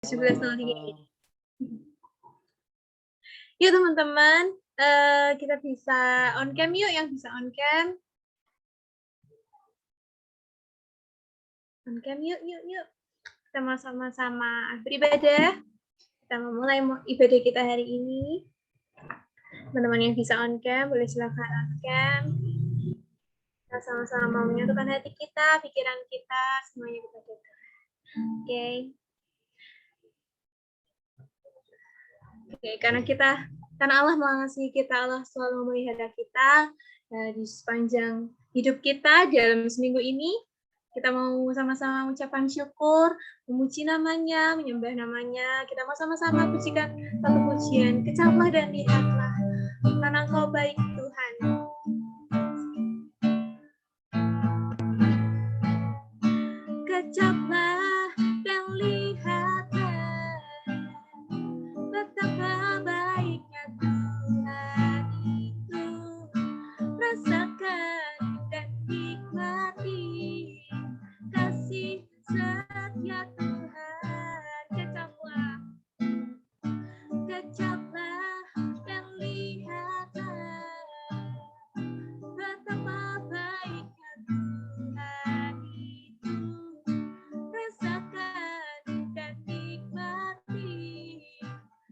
11.03 Halo. Yuk teman-teman, kita bisa on cam yuk, yang bisa on cam. On cam yuk. Kita mau sama-sama beribadah. Kita mau mulai ibadah kita hari ini. Teman-teman yang bisa on cam, boleh silakan on cam. Kita sama-sama mau menyatukan hati kita, pikiran kita, semuanya kita jaga. Oke. Oke, karena Allah mengasihi kita, Allah selalu memelihara kita di sepanjang hidup kita dalam seminggu ini. Kita mau sama-sama mengucapkan syukur, memuji namanya, menyembah namanya. Kita mau sama-sama pujikan satu pujian. Kecaplah dan lihatlah, karena Engkau baik Tuhan. Kecaplah dan lihatlah, betapa baiknya Tuhan itu. Rasakan dan nikmati kasih setia Tuhan. Kecaplah dan lihatlah, betapa baiknya Tuhan itu. Rasakan dan nikmati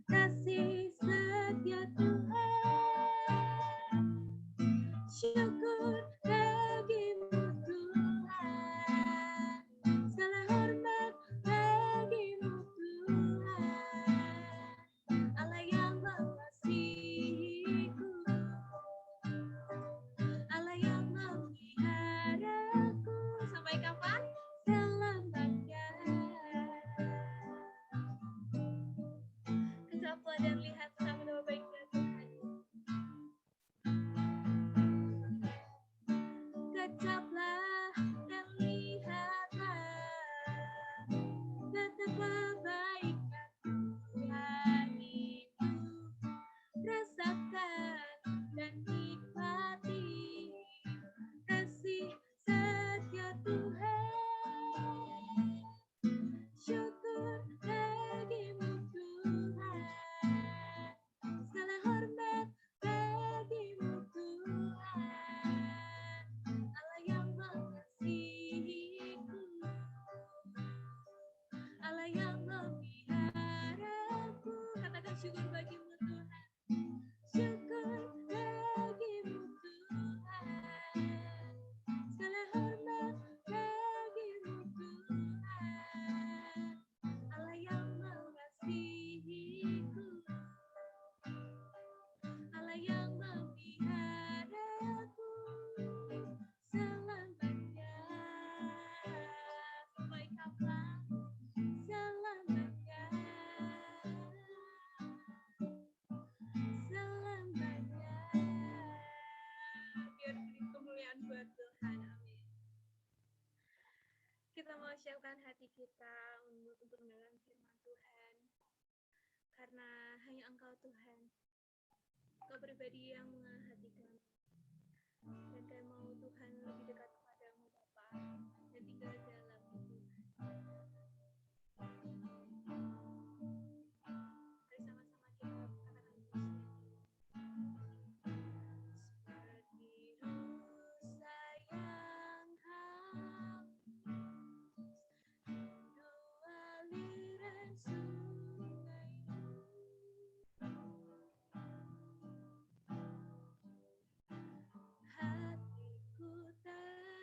kasih setia Tuhan. Syukur bagimu Tuhan, segala hormat bagimu Tuhan, Allah yang mengasihiku, Allah yang memeliharaku. Sampai kapan? Selamanya. Kecaplah dan lihat betapa baiknya Tuhan. Kecaplah dan lihatlah, betapa baiknya Tuhan itu. Rasakan dan nikmati kasih setia Tuhan. Syukur bagimu Tuhan, segala hormat bagimu Tuhan, Allah yang mengasihiku, Allah yang memeliharaku. Katakan syukur bagimu Tuhan. Syukur bagimu Tuhan, segala hormat bagimu Tuhan, Allah yang mengasihiku, Allah yang memeliharaku selamanya. Sampai kapan? Selamanya. Selamanya. Biar beri kemuliaan buat Tuhan. Amin. Kita mau siapkan hati kita untuk mendengar firman Tuhan. Karena hanya Engkau Tuhan, Engkau pribadi yang menghatikan. Dan kami mau Tuhan lebih dekat kepadamu Bapa, dan tinggal dalam hidup. Mari sama-sama kita katakan pujian. Seperti rusa yang haus, dua aliran sungai-Mu, hatiku tak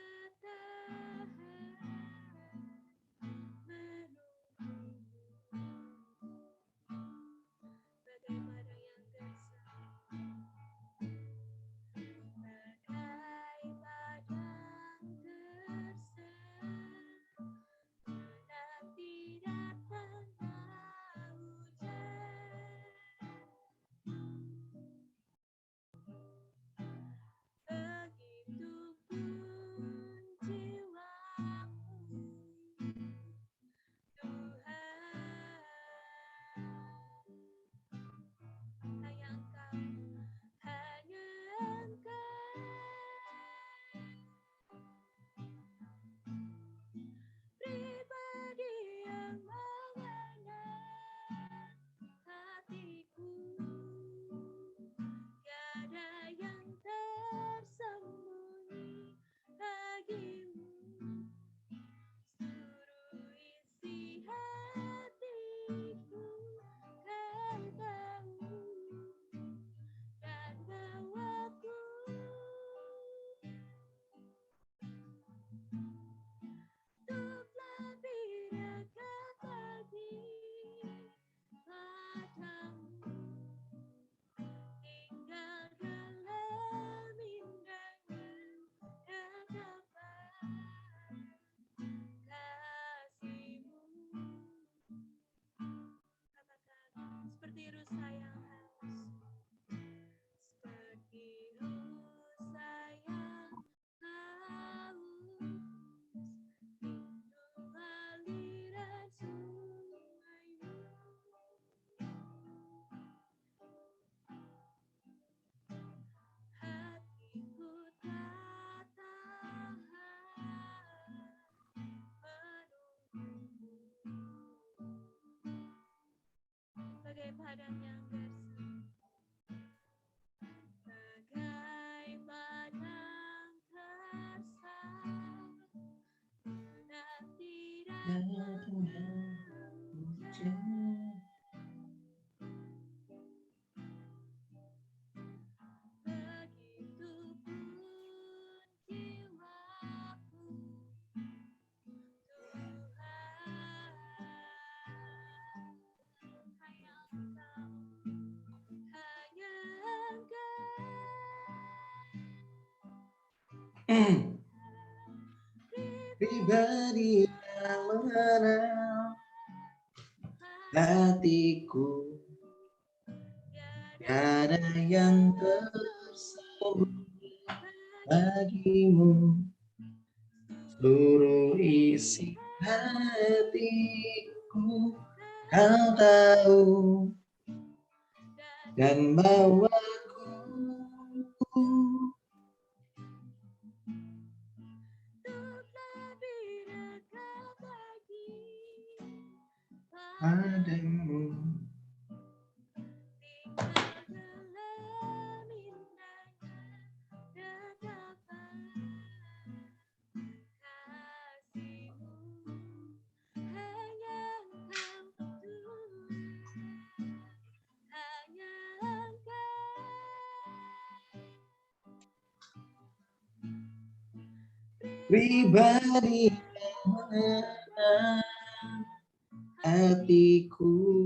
Pribadi yang mengenal hatiku, tiada yang tersembunyi bagimu, seluruh isi hatiku kau tahu, dan bawaku padamu. Pribadi yang mengenal hatiku,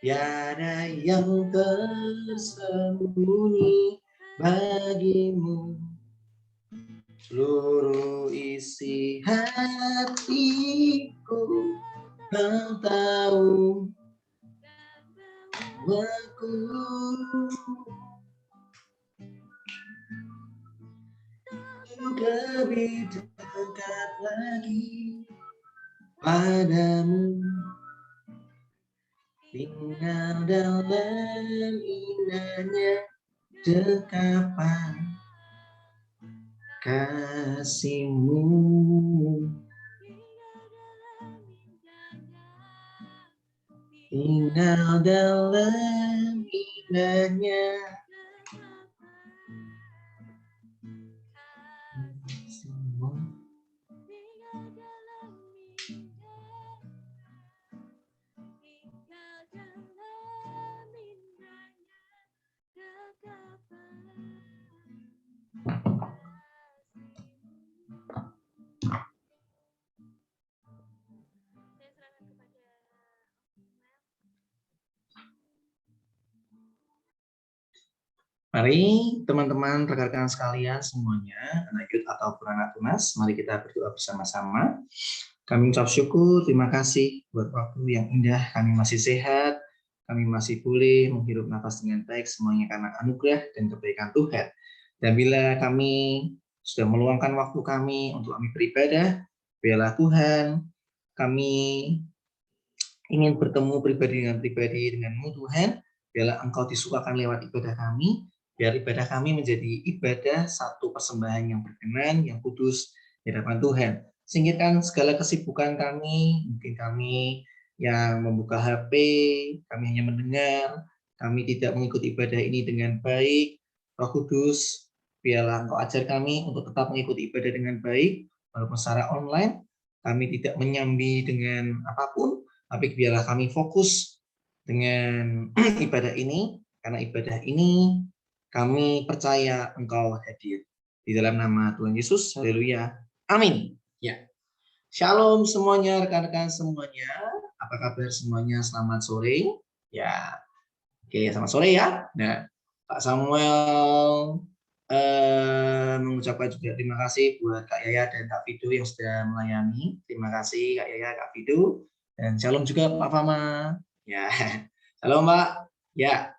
tiada yang tersembunyi bagimu, seluruh isi hatiku kau tahu, aku lebih dekat lagi padamu, tinggal dalam indahnya dekapan kasihmu. Tinggal dalam indahnya kasihmu. Mari teman-teman rekan-rekan sekalian semuanya, anak youth ataupun anak tunas, mari kita berdoa bersama-sama. Kami ucap syukur, terima kasih buat waktu yang indah, kami masih sehat, kami masih boleh menghirup nafas dengan baik, semuanya karena anugerah dan kebaikan Tuhan. Dan bila kami sudah meluangkan waktu kami untuk kami beribadah, biarlah Tuhan, kami ingin bertemu pribadi denganmu Tuhan, biarlah Engkau disukakan lewat ibadah kami, biar ibadah kami menjadi ibadah satu persembahan yang berkenan, yang kudus di hadapan Tuhan. Singkirkan segala kesibukan kami, mungkin kami yang membuka HP, kami hanya mendengar, kami tidak mengikuti ibadah ini dengan baik. Roh Kudus, biarlah Engkau ajar kami untuk tetap mengikuti ibadah dengan baik, walaupun secara online, kami tidak menyambi dengan apapun, tapi biarlah kami fokus dengan ibadah ini, karena ibadah ini kami percaya Engkau hadir. Di dalam nama Tuhan Yesus, haleluya, amin. Ya, shalom semuanya, rekan-rekan semuanya. Apa kabar semuanya? Selamat sore. Ya, oke, selamat sore ya. Nah, Pak Samuel mengucapkan juga terima kasih buat Kak Yaya dan Kak Fido yang sudah melayani. Terima kasih Kak Yaya, Kak Fido. Dan shalom juga Pak Fama. Ya, shalom Pak. Ya,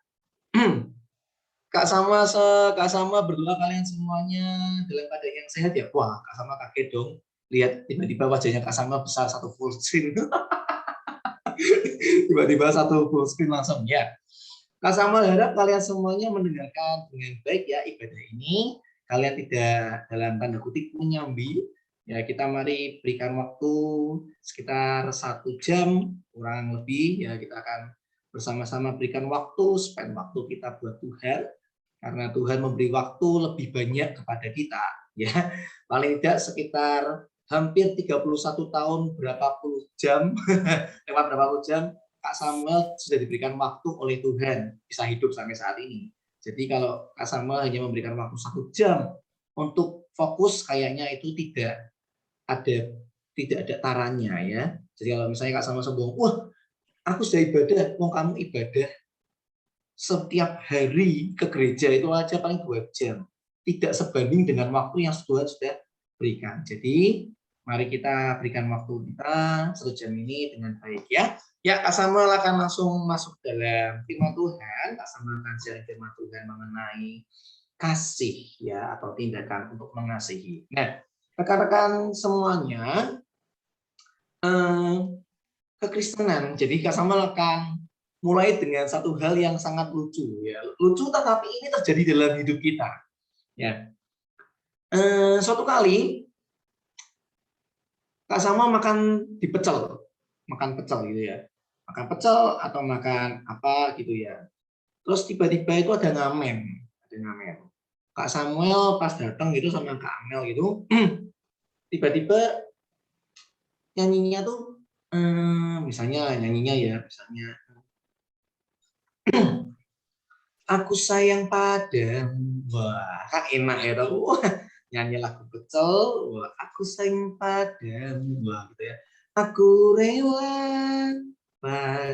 Kak Sama berdoa kalian semuanya dalam keadaan yang sehat ya. Wah, Kak Sama kaget dong. Lihat tiba-tiba wajahnya Kak Sama besar satu full screen. Tiba-tiba satu full screen langsung ya. Kak Sama harap kalian semuanya mendengarkan dengan baik ya ibadah ini. Kalian tidak dalam tanda kutip menyambi. Ya, kita mari berikan waktu sekitar 1 jam kurang lebih ya, kita akan bersama-sama berikan waktu, spend waktu kita buat Tuhan. Karena Tuhan memberi waktu lebih banyak kepada kita, ya. Paling tidak sekitar hampir 31 tahun, berapa puluh jam, lewat berapa puluh jam, Kak Samuel sudah diberikan waktu oleh Tuhan, bisa hidup sampai saat ini. Jadi kalau Kak Samuel hanya memberikan waktu 1 jam untuk fokus, kayaknya itu tidak ada tarannya ya. Jadi kalau misalnya Kak Samuel sombong, wah aku sudah ibadah, mau kamu ibadah setiap hari ke gereja itu aja paling 2 jam. tidak sebanding dengan waktu yang Tuhan sudah berikan. Jadi mari kita berikan waktu kita 1 jam ini dengan baik ya. Ya, Kak Samuel akan langsung masuk dalam firman Tuhan. Kak Samuel akan sharing firman Tuhan mengenai kasih ya, atau tindakan untuk mengasihi. Nah, rekan-rekan semuanya, kekristenan. Jadi Kak Samuel akan mulai dengan satu hal yang sangat lucu ya. Lucu tetapi ini terjadi dalam hidup kita. Ya. Suatu kali Kak Samuel makan di pecel. Makan pecel gitu ya. Makan pecel atau makan apa gitu ya. Terus tiba-tiba itu ada ngamen. Ada ngamen. Kak Samuel pas datang gitu sama Kak Amel gitu, tiba-tiba nyanyinya tuh misalnya nyanyinya ya, misalnya aku sayang padamu. Wah, kan enak ya tuh. Wah, nyanyi lagu pecel, wah, aku sayang padamu. Wah, gitu ya. Aku rela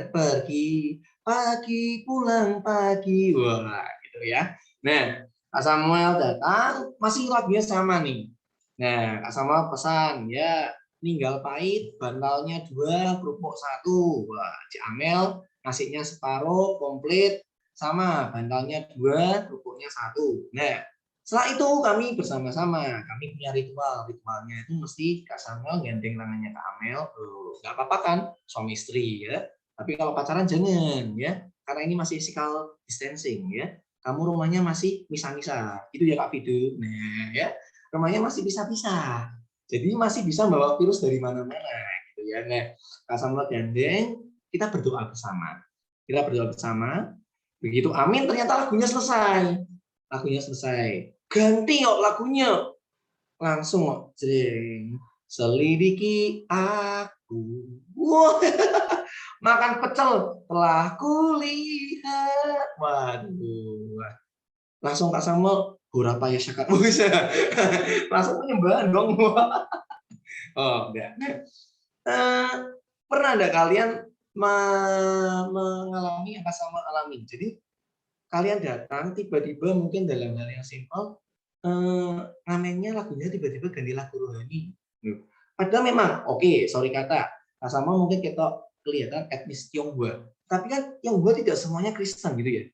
pergi pagi pulang pagi. Wah, gitu ya. Nah, Kak Samuel datang, masih lagunya sama nih. Nah, Kak Samuel pesan, ya ninggal pahit, bantalnya 2, kerupuk 1. Wah, Cik Amel nasinya separuh, komplit, sama, bantalnya 2, kerupuknya 1. Nah, setelah itu kami bersama-sama, kami punya ritual. Ritualnya itu mesti Kak Samuel gandeng tangannya Kak Amel. Nggak apa-apa kan, suami istri ya. Tapi kalau pacaran jangan ya, karena ini masih physical distancing ya. Kamu rumahnya masih misah-misah, itu ya Kak Fidu. Nah ya, rumahnya masih pisah-pisah. Jadi masih bisa bawa virus dari mana-mana gitu ya. Nah, Kak Samuel gandeng, kita berdoa bersama. Kita berdoa bersama. Begitu amin, ternyata lagunya selesai. Lagunya selesai. Ganti yuk lagunya. Langsung kok, jreng. Selidiki aku. Wah, makan pecel telah kulihat. Waduh. Langsung Kak Samuel, berapa ya syakat bisa. Langsung penyembahan dong. Oh, enggak. Pernah ada kalian mengalami apa sama alami? Jadi kalian datang tiba-tiba mungkin dalam hal yang simpel, ngamennya lagunya tiba-tiba ganti lagu rohani. Padahal memang oke, sorry kata, sama mungkin kita kelihatan etnis Tionghoa, tapi kan Tionghoa tidak semuanya Kristen gitu ya.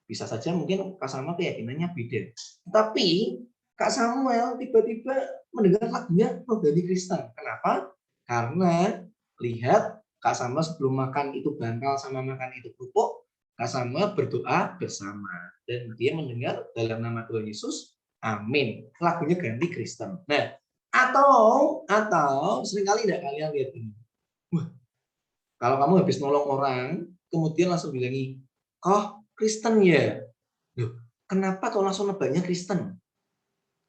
Bisa saja mungkin Kak Samuel keyakinannya beda. Tapi Kak Samuel tiba-tiba mendengar lagunya rohani Kristen. Kenapa? Karena lihat Kak Samuel sebelum makan itu bantal sama makan itu kerupuk, Kak Samuel berdoa bersama dan dia mendengar dalam nama Tuhan Yesus, amin. Lagunya ganti Kristen. Nah, atau seringkali tidak kalian lihat ini. Wah, kalau kamu habis nolong orang, kemudian langsung bilangi, "Oh, Kristen ya." Loh, kenapa kok langsung nebaknya Kristen?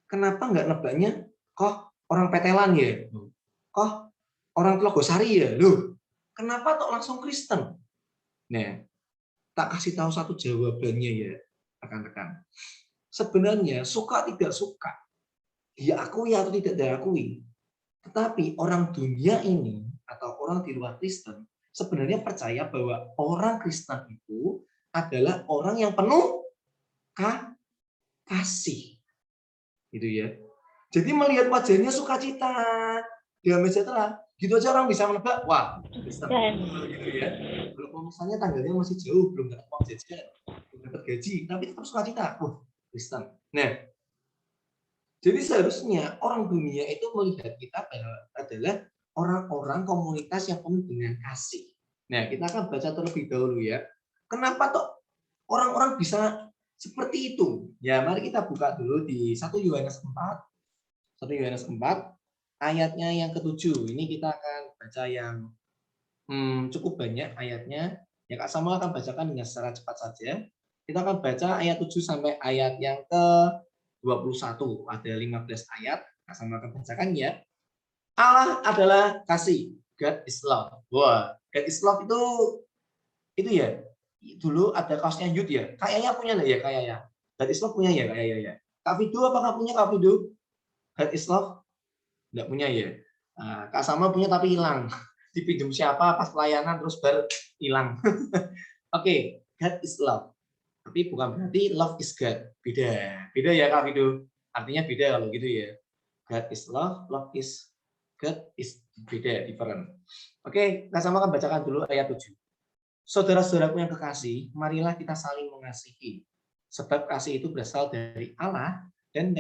Kenapa nggak nebaknya, "Kok orang Petelan ya?" "Kok orang Telogosari ya?" Loh, kenapa kok langsung Kristen? Nah, tak kasih tahu satu jawabannya ya, rekan-rekan. Sebenarnya suka tidak suka, diakui atau tidak diakui, tetapi orang dunia ini atau orang di luar Kristen sebenarnya percaya bahwa orang Kristen itu adalah orang yang penuh kasih, gitu ya. Jadi melihat wajahnya sukacita, damai sejahtera, gitu aja orang bisa menebak, wah Kristen, gitu ya. Walaupun misalnya tanggalnya masih jauh, belum dapat uang jajan, belum dapat gaji, tapi tetap sukacita, wah Kristen. Nah, jadi seharusnya orang dunia itu melihat kita adalah orang-orang komunitas yang penuh dengan kasih. Nah, kita akan baca terlebih dahulu ya. Kenapa toh orang-orang bisa seperti itu? Ya, mari kita buka dulu di 1 Yohanes 4. 1 Yohanes 4 ayatnya yang ke-7. Ini kita akan baca yang cukup banyak ayatnya. Ya, Kak Samuel akan bacakan dengan secara cepat saja. Kita akan baca ayat 7 sampai ayat yang ke-21. Ada 15 ayat. Kak Samuel akan bacakan ya. Allah adalah kasih. God is love. Wah, God is love itu ya. Dulu ada kaosnya Yud ya. Kayaknya punya enggak ya? Kayaknya. God is love punya ya? Kayaknya ya. Kak Fidu apakah punya Kak Fidu? God is love? Enggak punya ya. Kak Sama punya tapi hilang. Dipinjam siapa pas pelayanan terus baru hilang. Oke, God is love. Tapi bukan berarti love is God. Beda. Beda ya Kak Fidu. Artinya beda kalau gitu ya. God is love, love is God is beda, different. Oke, kita sama akan bacakan dulu ayat 7. Saudara-saudaraku yang kekasih, marilah kita saling mengasihi. Sebab kasih itu berasal dari Allah dan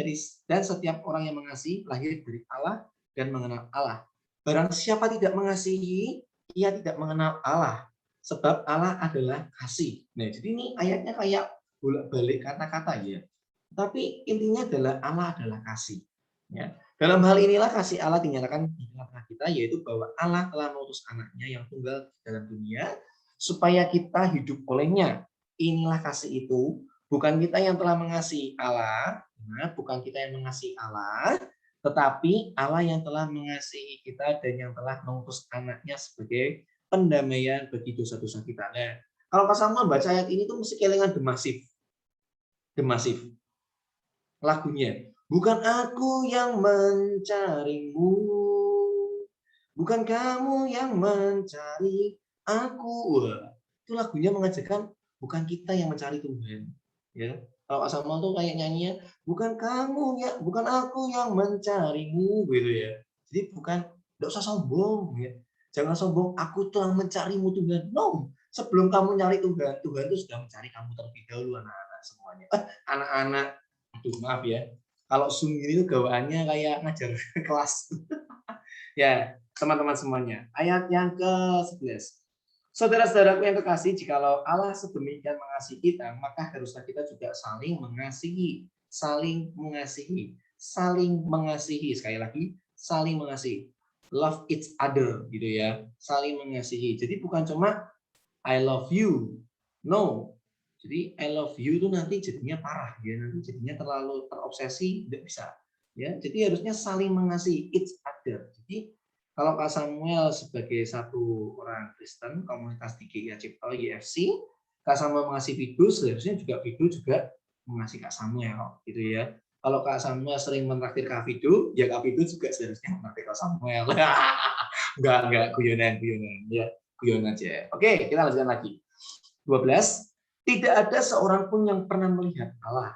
setiap orang yang mengasihi lahir dari Allah dan mengenal Allah. Barang siapa tidak mengasihi, ia tidak mengenal Allah. Sebab Allah adalah kasih. Nah, jadi ini ayatnya kayak bolak-balik kata-kata ya. Tapi intinya adalah Allah adalah kasih. Ya. Dalam hal inilah kasih Allah dinyatakan di tengah-tengah kita, yaitu bahwa Allah telah mengutus anaknya yang tunggal dalam dunia supaya kita hidup olehnya. Inilah kasih itu. Bukan kita yang telah mengasihi Allah, bukan kita yang mengasihi Allah, tetapi Allah yang telah mengasihi kita dan yang telah mengutus anaknya sebagai pendamaian bagi dosa-dosa kita. Nah, kalau Kak Samuel baca ayat ini tuh mesti kelingan The Massive. The Massive. Lagunya. Bukan aku yang mencarimu, bukan kamu yang mencari aku. Wah, itu lagunya mengajarkan bukan kita yang mencari Tuhan. Ya, kalau Kak Samuel tuh kayak nyanyinya, bukan kamu ya, bukan aku yang mencarimu, gitu ya. Jadi bukan, nggak usah sombong, ya. Jangan sombong, aku telah mencarimu Tuhan. No, sebelum kamu nyari Tuhan, Tuhan itu sudah mencari kamu terlebih dahulu, anak-anak semuanya. Anak-anak, aduh maaf ya, kalau Zoom ini tuh gawaannya kayak ngajar kelas. Ya, teman-teman semuanya. Ayat yang ke-11. Saudara-saudaraku yang kekasih, jikalau Allah sedemikian mengasihi kita, maka haruslah kita juga saling mengasihi. Saling mengasihi. Saling mengasihi. Sekali lagi, saling mengasihi. Love each other, gitu ya. Saling mengasihi. Jadi bukan cuma I love you. No. Jadi I love you itu nanti jadinya parah, ya. Nanti jadinya terlalu terobsesi, tidak bisa. Ya, jadi harusnya saling mengasihi each other. Jadi kalau Kak Samuel sebagai satu orang Kristen, komunitas di GIA Cipto YFC, Kak Samuel mengasihi Fido, seharusnya juga Fido juga mengasihi Kak Samuel, gitu ya. Kalau Kak Samuel sering menraktir Kak Fido, ya Kak Fido juga seharusnya menraktir Kak Samuel. Enggak, guyonan. Ya, guyon aja. Oke, kita lanjutkan lagi. 12. Tidak ada seorang pun yang pernah melihat Allah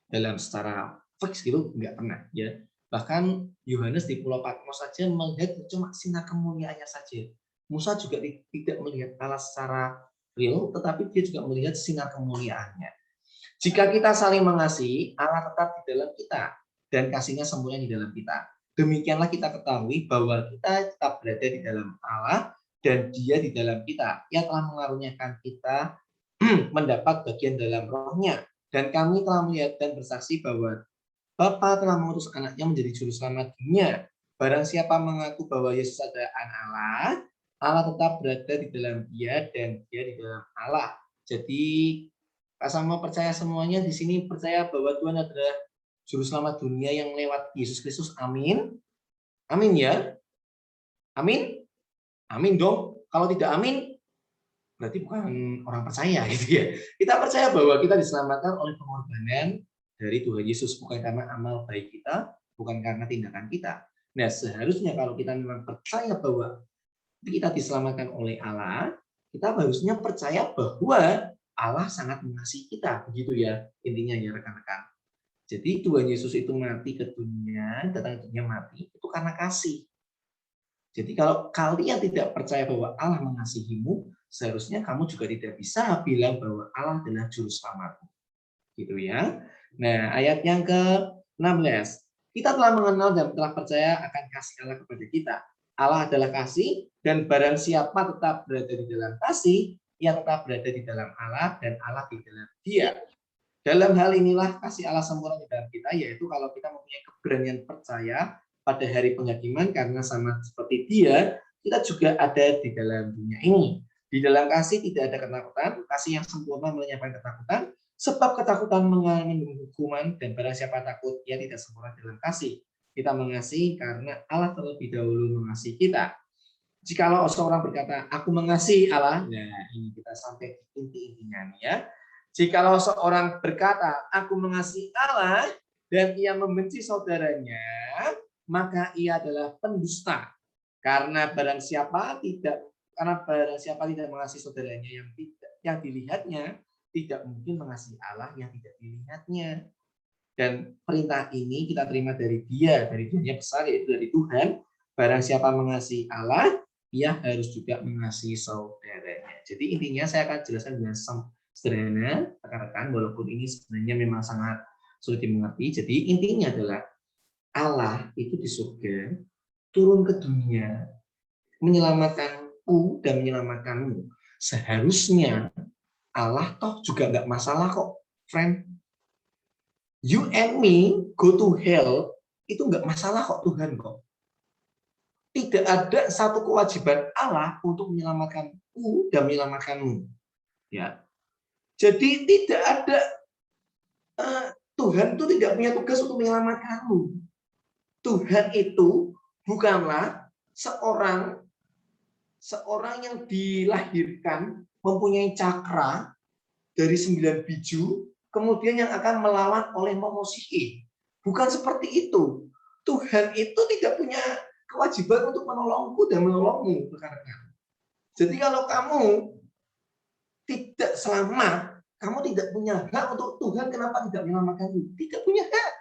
dalam secara fix gitu, enggak pernah, ya. Bahkan Yohanes di Pulau Patmos saja melihat cuma sinar kemuliaannya saja. Musa juga tidak melihat Allah secara real, tetapi dia juga melihat sinar kemuliaannya. Jika kita saling mengasihi, Allah tetap di dalam kita dan kasihnya sempurna di dalam kita. Demikianlah kita ketahui bahwa kita tetap berada di dalam Allah dan Dia di dalam kita. Ia telah mengaruniakan kita mendapat bagian dalam rohnya. Dan kami telah melihat dan bersaksi bahwa Bapa telah mengutus anaknya menjadi juru selamat dunia. Barang siapa mengaku bahwa Yesus adalah anak Allah, Allah tetap berada di dalam dia dan dia di dalam Allah. Jadi Kak Sama percaya semuanya di sini percaya bahwa Tuhan adalah juru selamat dunia yang lewat Yesus Kristus. Amin. Amin ya. Amin. Amin dong. Kalau tidak amin, berarti bukan orang percaya gitu ya. Kita percaya bahwa kita diselamatkan oleh pengorbanan dari Tuhan Yesus, bukan karena amal baik kita, bukan karena tindakan kita. Nah, seharusnya kalau kita memang percaya bahwa kita diselamatkan oleh Allah, kita harusnya percaya bahwa Allah sangat mengasihi kita, begitu ya intinya ya rekan-rekan. Jadi Tuhan Yesus itu mati ke dunia, datang ke dunia mati, itu karena kasih. Jadi kalau kalian tidak percaya bahwa Allah mengasihimu, seharusnya kamu juga tidak bisa bilang bahwa Allah adalah juru selamatmu. Gitu ya. Nah, ayat yang ke-16. Kita telah mengenal dan telah percaya akan kasih Allah kepada kita. Allah adalah kasih, dan barang siapa tetap berada di dalam kasih, ia tetap berada di dalam Allah, dan Allah di dalam dia. Dalam hal inilah kasih Allah sempurna di dalam kita, yaitu kalau kita mempunyai keberanian percaya pada hari penghakiman, karena sama seperti dia, kita juga ada di dalam dunia ini. Di dalam kasih tidak ada ketakutan, kasih yang sempurna melenyapkan ketakutan, sebab ketakutan mengandung hukuman, dan barang siapa takut, ia tidak sempurna dalam kasih. Kita mengasihi karena Allah terlebih dahulu mengasihi kita. Jikalau seorang berkata, aku mengasihi Allah, nah ini kita sampai inti-intinya nih ya. Jikalau seorang berkata, aku mengasihi Allah, dan ia membenci saudaranya, maka ia adalah pendusta. Karena barang siapa tidak mengasihi saudaranya yang dilihatnya, tidak mungkin mengasihi Allah yang tidak dilihatnya. Dan perintah ini kita terima dari Dia besar, yaitu dari Tuhan. Barang siapa mengasihi Allah, ia harus juga mengasihi saudaranya. Jadi intinya saya akan jelaskan dengan sederhana, rekan-rekan, walaupun ini sebenarnya memang sangat sulit dimengerti. Jadi intinya adalah Allah itu di surga, turun ke dunia, menyelamatkanku dan menyelamatkanmu. Seharusnya Allah toh juga nggak masalah kok, friend. You and me go to hell, itu nggak masalah kok Tuhan kok. Tidak ada satu kewajiban Allah untuk menyelamatkanku dan menyelamatkanmu. Ya. Jadi tidak ada, Tuhan itu tidak punya tugas untuk menyelamatkanmu. Tuhan itu bukanlah seorang yang dilahirkan mempunyai cakra dari 9 biju, kemudian yang akan melawan oleh Momosihi. Bukan seperti itu. Tuhan itu tidak punya kewajiban untuk menolongku dan menolongmu, rekan-rekan. Jadi kalau kamu tidak selamat, kamu tidak punya hak untuk Tuhan kenapa tidak menyelamatkanmu. Tidak punya hak.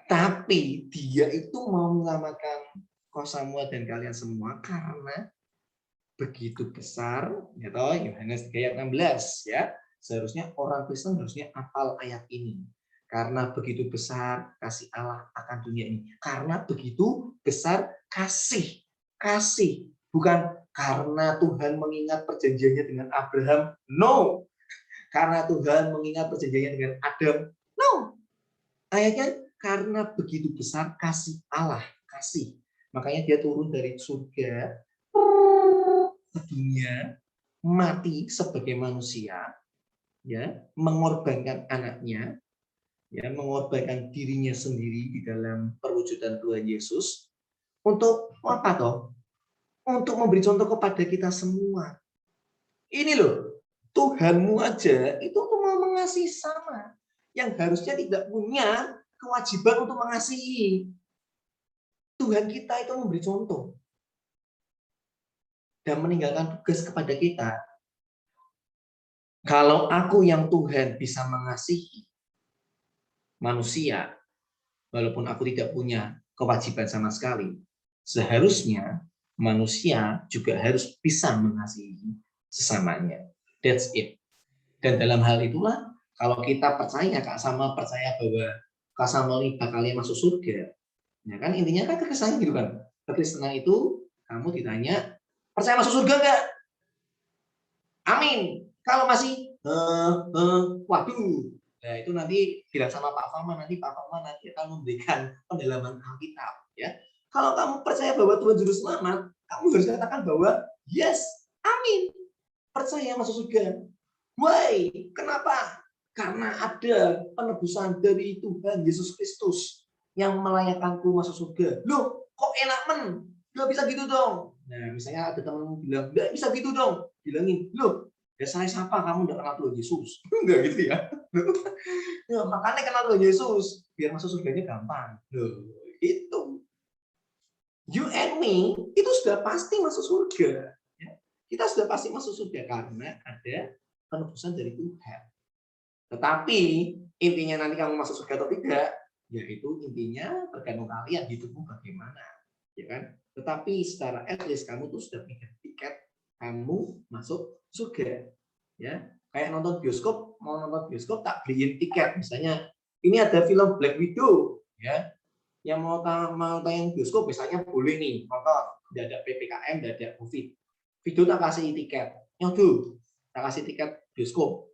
Tapi Dia itu mau menyelamatkan kau semua dan kalian semua karena begitu besar, ya toh, Yohanes 3 ayat 16 ya. Seharusnya orang Kristen harusnya hafal ayat ini. Karena begitu besar kasih Allah akan dunia ini. Karena begitu besar kasih. Bukan karena Tuhan mengingat perjanjiannya dengan Abraham. No. Karena Tuhan mengingat perjanjiannya dengan Adam. No. Ayatnya karena begitu besar kasih Allah. Kasih. Makanya Dia turun dari surga ke dunia, mati sebagai manusia, ya, mengorbankan anaknya, ya, mengorbankan dirinya sendiri di dalam perwujudan Tuhan Yesus untuk apa toh? Untuk memberi contoh kepada kita semua. Ini loh, Tuhanmu aja itu tuh mau mengasihi sama, yang harusnya tidak punya kewajiban untuk mengasihi. Tuhan kita itu memberi contoh dan meninggalkan tugas kepada kita. Kalau aku yang Tuhan bisa mengasihi manusia, walaupun aku tidak punya kewajiban sama sekali, seharusnya manusia juga harus bisa mengasihi sesamanya. That's it. Dan dalam hal itulah, kalau kita percaya, Kak Sama percaya bahwa Kak Sama ini bakalnya masuk surga, ya kan intinya kan kekristenan gitu kan. Kekristenan itu kamu ditanya, percaya masuk surga enggak? Amin. Kalau masih waduh, nah itu nanti bilang sama Pak Fama, nanti akan memberikan pendalaman Alkitab, ya. Kalau kamu percaya bahwa Tuhan Juru Selamat, kamu harus katakan bahwa yes, amin, percaya masuk surga. Why? Kenapa? Karena ada penebusan dari Tuhan Yesus Kristus yang melayakkanku masuk surga. Loh, kok enak men? Nggak bisa gitu dong. Nah, misalnya ada teman bilang, nggak bisa gitu dong. Bilangin, loh, ya saya siapa kamu nggak kenal Tuhan Yesus? Enggak gitu ya. Ya, makanya kenal Tuhan Yesus, biar masuk surganya gampang. Loh, itu. You and me, itu sudah pasti masuk surga. Kita sudah pasti masuk surga karena ada penebusan dari Tuhan. Tetapi intinya nanti kamu masuk surga atau tidak, yaitu intinya tergantung kalian hidupmu bagaimana, ya kan? Tetapi secara at least kamu tuh sudah punya tiket, kamu masuk surga, ya. Kayak nonton bioskop, mau nonton bioskop tak beliin tiket, misalnya ini ada film Black Widow, ya. Yang mau tayang bioskop misalnya boleh nih nonton, tidak ada PPKM, tidak ada COVID. Video tak kasih tiket, nyodoh, tak kasih tiket bioskop.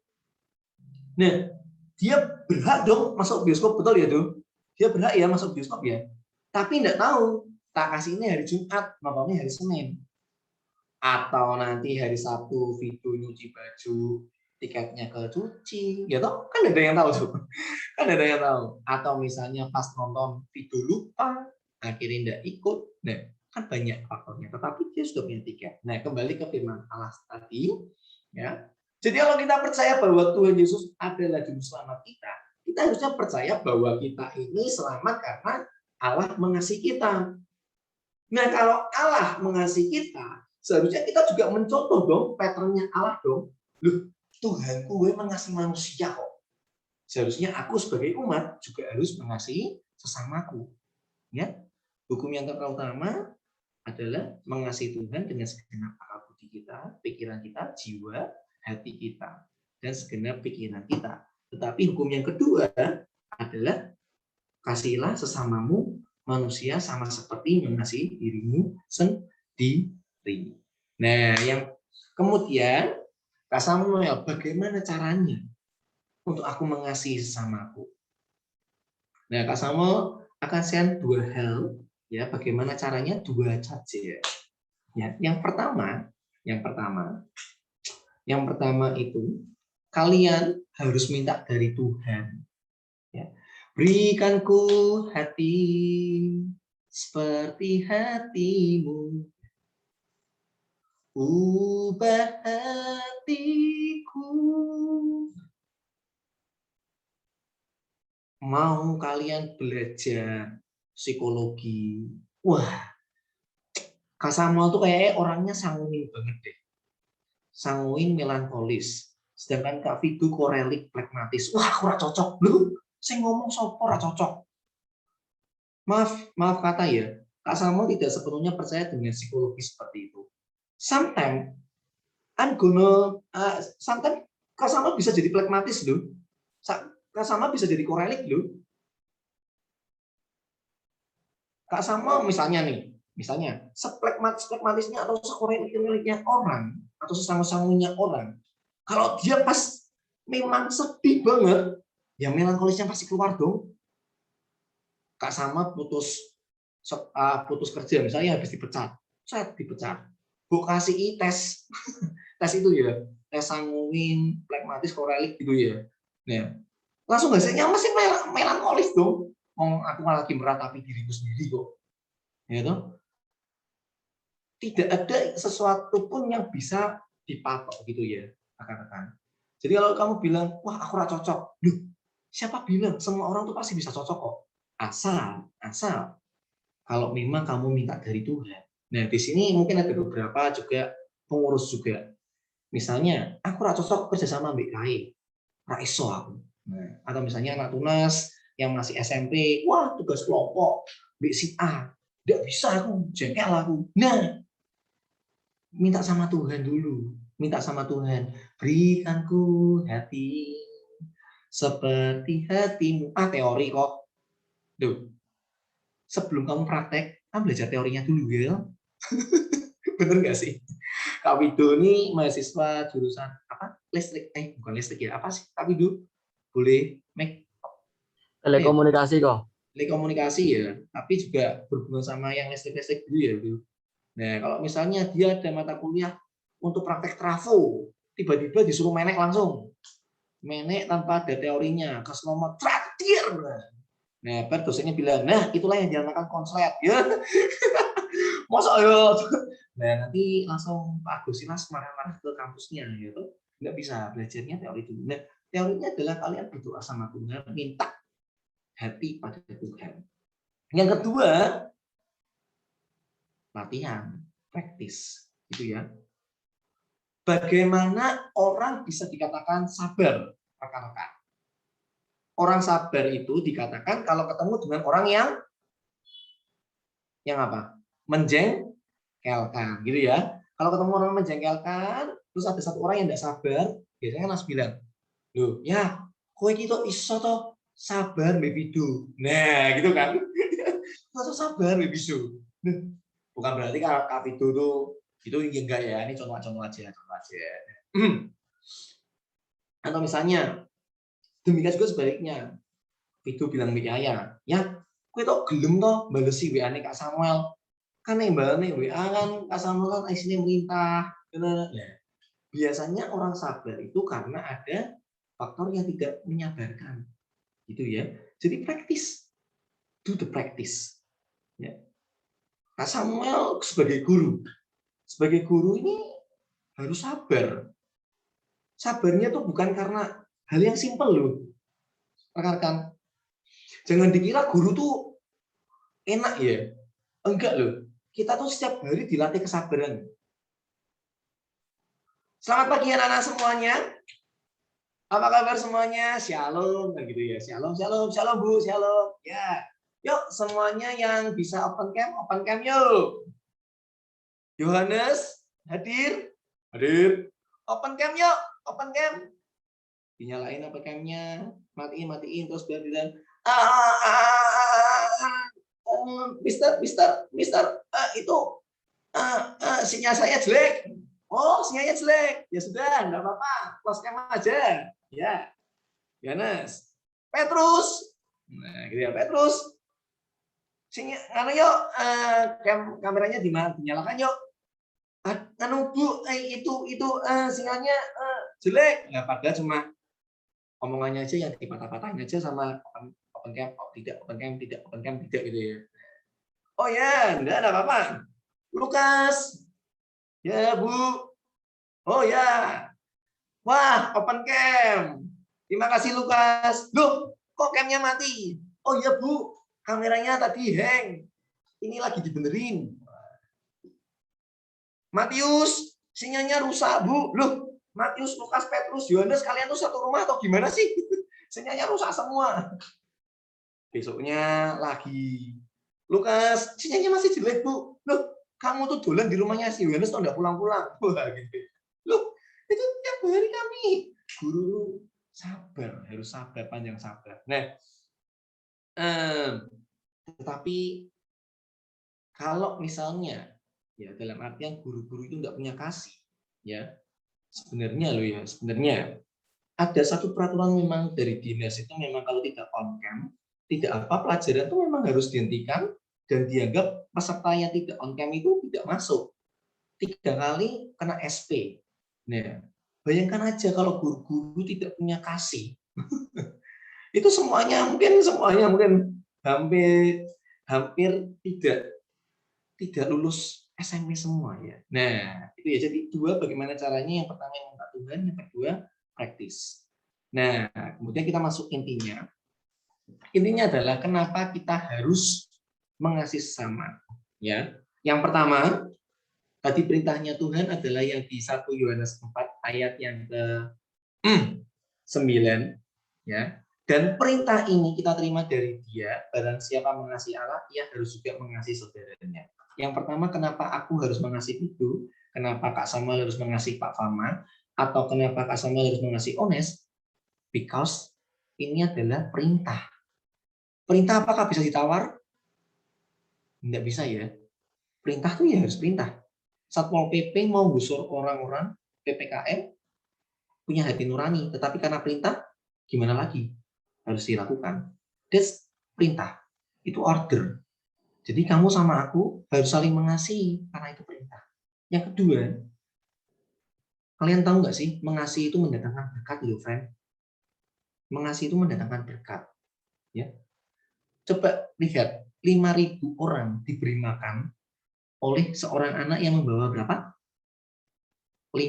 Nah, dia berhak dong masuk bioskop, betul ya tuh? Dia berhak ya masuk bioskop ya. Tapi enggak tahu, tak kasih ini hari Jumat, nontonnya hari Senin. Atau nanti hari Sabtu video nyuci baju, tiketnya kecuci, ya toh? Kan ada yang tahu tuh. Kan ada yang tahu. Atau misalnya pas nonton video lupa, akhirnya enggak ikut. Nah, kan banyak faktornya. Tetapi dia sudah punya tiket. Nah, kembali ke firman Allah tadi, ya. Jadi kalau kita percaya bahwa Tuhan Yesus adalah juru selamat kita, kita harusnya percaya bahwa kita ini selamat karena Allah mengasihi kita. Nah, kalau Allah mengasihi kita, seharusnya kita juga mencontoh dong pattern-nya Allah dong. Loh, Tuhan gue mengasihi manusia kok. Seharusnya aku sebagai umat juga harus mengasihi sesamaku. Ya, hukum yang terutama adalah mengasihi Tuhan dengan segenap akal budi kita, pikiran kita, jiwa, hati kita, dan segenap pikiran kita. Tetapi hukum yang kedua adalah kasihilah sesamamu manusia sama seperti mengasihi dirimu sendiri. Nah, yang kemudian Kak Samuel, bagaimana caranya untuk aku mengasihi sesamaku? Nah, Kak Samuel akan share dua hal, ya, bagaimana caranya dua saja. Ya, yang pertama itu kalian harus minta dari Tuhan. Ya. Berikanku hati seperti hatimu, ubah hatiku. Mau kalian belajar psikologi, wah, Kak Samuel tuh kayaknya orangnya sanguin banget deh. Sanguin melankolis. Sedangkan Kak Vidu korelik pragmatis. Wah, kurang cocok. Loh, saya ngomong sopo ora cocok. Maaf kata ya, Kak Samuel tidak sepenuhnya percaya dengan psikologi seperti itu. Sometimes sometimes Kak Samuel bisa jadi pragmatis loh. Kak Samuel bisa jadi korelik loh. Kak Samuel misalnya sepragmatisnya atau sekoreliknya orang atau sesama-samanya orang, kalau dia pas memang sedih banget, ya melankolisnya pasti keluar dong. Kak Sama putus kerja misalnya habis dipecat, Bu kasih tes tes itu ya, tes sanguin, pragmatis, korelik gitu ya. Nah, langsung hasilnya masih melankolis dong. Aku malah lagi meratapi diriku sendiri kok. Ya toh? Tidak ada sesuatu pun yang bisa dipatok gitu ya, rekan-rekan. Jadi kalau kamu bilang, wah aku ora cocok, loh, siapa bilang semua orang tuh pasti bisa cocok kok. Asal kalau memang kamu minta dari Tuhan. Nah, di sini mungkin ada beberapa juga pengurus juga. Misalnya, aku ora cocok kerja sama Mbak Kai, ora iso aku. Nah, atau misalnya anak tunas yang masih SMP, wah tugas kelompok, Mbak si A, tidak bisa aku, jengkel aku. Nah, minta sama Tuhan dulu. Minta sama Tuhan, berikanku hati seperti hatimu. Teori kok. Duh, sebelum kamu praktek, kamu belajar teorinya dulu ya. Bener nggak sih? Kak Wido ini mahasiswa jurusan apa? Listrik. Bukan listrik ya. Apa sih? Kak Wido? Boleh make Telekomunikasi kok. telekomunikasi ya. Tapi juga berhubungan sama yang listrik-listrik dulu ya, Wido. Nah, kalau misalnya dia ada mata kuliah untuk praktek trafo, tiba-tiba disuruh menek langsung. Menek tanpa ada teorinya, keselomot traktir. Nah, dosennya bilang, nah itulah yang dinamakan konslet. Ya. Masa ya? Nah, nanti langsung Pak Agus Silas marah-marah ke kampusnya. Gitu. Nggak bisa, belajarnya teori dulu. Nah, teorinya adalah kalian berdoa sama Tuhan, minta hati pada Tuhan. Yang kedua, latihan, praktis, gitu ya. Bagaimana orang bisa dikatakan sabar, rekan-rekan? Orang sabar itu dikatakan kalau ketemu dengan orang yang apa? Menjengkelkan, gitu ya. Kalau ketemu orang menjengkelkan, terus ada satu orang yang tidak sabar, biasanya langsung bilang, loh, ya, kowe kita iso toh sabar bebidu. Nah, gitu kan? Masa sabar bebidu. Bukan berarti kalau Kak Vido tuh itu enggak ya, ini contoh aja. Atau misalnya demikian juga sebaliknya. Vido bilang Mbak Yaya, ya, kowe tok gelem toh balesi WA-ne Kak Samuel. Kan yang balane WA kan Kak Samuel kan isinya melintah. Nah, biasanya orang sabar itu karena ada faktor yang tidak menyabarkan. Gitu ya. Jadi praktis. Do the practice. Ya. Kak Samuel sebagai guru ini harus sabar. Sabarnya tuh bukan karena hal yang simpel loh, rekan-rekan. Jangan dikira guru tuh enak ya. Enggak loh. Kita tuh setiap hari dilatih kesabaran. Selamat pagi anak-anak semuanya. Apa kabar semuanya? Shalom, kan gitu ya. Shalom, shalom, shalom Bu, shalom. Ya, yuk semuanya yang bisa open cam yuk. Yohanes, hadir? Hadir. Open cam yuk, open cam. Dinyalain apa camnya? Matiin, terus biar bilang, Mister, itu sinyal saya jelek. Oh, sinyalnya jelek. Ya sudah, nggak apa-apa. Close cam aja. Ya, Yohanes, Petrus, nah gitu ya Petrus, anu yuk, kameranya dinyalakan yuk. Anu Bu, itu sinyalnya jelek. Nah, padahal cuma omongannya aja yang dipatah-patahin aja sama open cam, tidak, open cam tidak, open cam tidak gitu ya. Oh ya, enggak ada apa-apa. Lukas, ya Bu. Oh ya, wah open cam. Terima kasih Lukas. Loh, kok camnya mati? Oh iya Bu, kameranya tadi hang. Ini lagi dibenerin. Matius, sinyalnya rusak Bu. Loh, Matius, Lukas, Petrus, Yohanes, kalian tuh satu rumah atau gimana sih? Sinyalnya rusak semua. Besoknya lagi. Lukas, sinyalnya masih jelek Bu. Loh, kamu tuh dolan di rumahnya si Yohanes tuh nggak pulang-pulang. Wah gitu. Loh, itu tiap hari kami. Guru sabar, harus sabar, panjang sabar. Nah, tetapi kalau misalnya ya dalam artian guru-guru itu nggak punya kasih, ya sebenarnya ada satu peraturan memang dari dinas itu memang kalau tidak on cam, tidak apa pelajaran itu memang harus dihentikan dan dianggap peserta yang tidak on cam itu tidak masuk. 3 kali kena SP. Nah, bayangkan aja kalau guru-guru tidak punya kasih. Itu semuanya mungkin hampir tidak lulus SMP semua ya. Nah, itu ya jadi 2 bagaimana caranya, yang pertama yang minta Tuhan, yang kedua praktis. Nah, kemudian kita masuk intinya. Intinya adalah kenapa kita harus mengasihi sesama. Ya. Yang pertama, tadi perintahnya Tuhan adalah yang di 1 Yohanes 4 ayat yang ke-9 ya. Dan perintah ini kita terima dari Dia, barang siapa mengasihi Allah, ia harus juga mengasihi saudaranya. Yang pertama, kenapa aku harus mengasihi itu? Kenapa Kak Samuel harus mengasihi Pak Fama? Atau kenapa Kak Samuel harus mengasihi Ones? Because ini adalah perintah. Perintah apakah bisa ditawar? Tidak bisa ya. Perintah itu ya harus perintah. Satpol PP mau gusur orang-orang PPKM punya hati nurani, tetapi karena perintah, gimana lagi? Harus dilakukan. That's perintah. Itu order. Jadi kamu sama aku harus saling mengasihi karena itu perintah. Yang kedua, kalian tahu nggak sih, mengasihi itu mendatangkan berkat, loh, friend. Mengasihi itu mendatangkan berkat. Ya. Coba lihat, 5.000 orang diberi makan oleh seorang anak yang membawa berapa? 5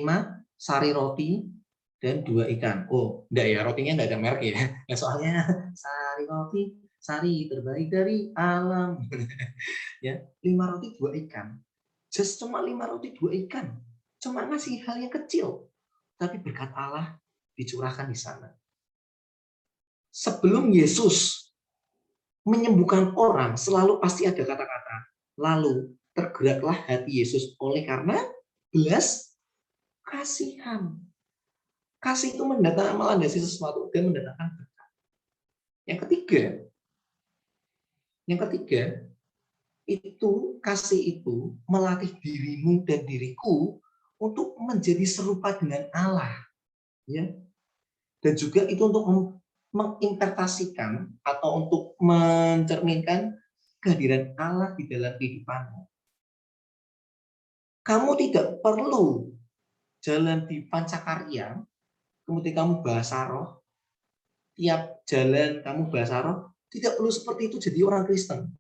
sari roti dan 2 ikan. Oh, enggak ya, rotinya enggak ada merek ya. Ya soalnya sari roti, sari terbaik dari alam. Ya, 5 roti 2 ikan. Just cuma 5 roti 2 ikan. Cuma ngasih hal yang kecil. Tapi berkat Allah dicurahkan di sana. Sebelum Yesus menyembuhkan orang, selalu pasti ada kata-kata, lalu tergeraklah hati Yesus oleh karena belas kasihan. Kasih itu mendatangkan melandasi sesuatu dan mendatangkan berkat. Yang ketiga, itu kasih itu melatih dirimu dan diriku untuk menjadi serupa dengan Allah, ya. Dan juga itu untuk menginterpretasikan atau untuk mencerminkan kehadiran Allah di dalam kehidupanmu. Kamu tidak perlu jalan di Pancakarya, kemudian kamu bahasa roh, tiap jalan kamu bahasa roh, tidak perlu seperti itu jadi orang Kristen.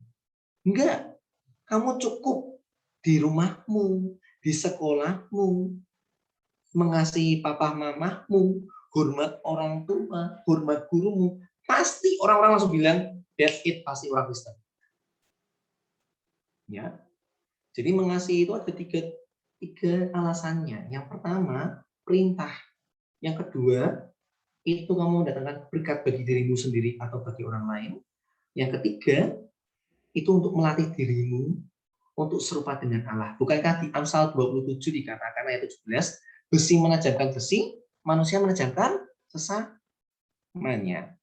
Enggak. Kamu cukup di rumahmu, di sekolahmu, mengasihi papa mamamu, hormat orang tua, hormat gurumu. Pasti orang-orang langsung bilang, that's it, pasti orang Kristen. Ya. Jadi mengasihi itu ada tiga alasannya. Yang pertama, perintah. Yang kedua, itu kamu mendatangkan berkat bagi dirimu sendiri atau bagi orang lain. Yang ketiga, itu untuk melatih dirimu untuk serupa dengan Allah. Bukankah di Amsal 27 dikatakan ayat 17, besi menajamkan besi, manusia menajamkan sesamanya.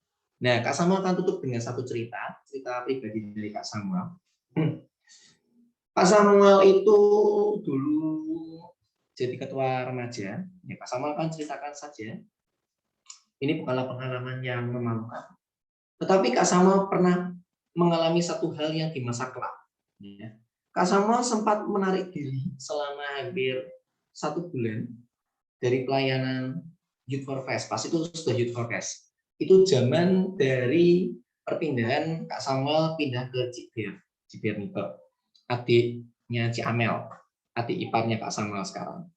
Nah, Kak Samuel akan tutup dengan satu cerita pribadi dari Kak Samuel. Kak Samuel itu dulu jadi ketua remaja. Ya, Kak Samuel akan ceritakan saja. Ini bukanlah pengalaman yang memalukan. Tetapi Kak Samuel pernah mengalami satu hal yang di masa kelak. Ya. Kak Samuel sempat menarik diri selama hampir 1 bulan dari pelayanan Youth for Fest. Pas itu sudah Youth for Fest. Itu zaman dari perpindahan Kak Samuel pindah ke Ciber Nipe. Adiknya Ci Amel, adik iparnya Kak Samuel sekarang.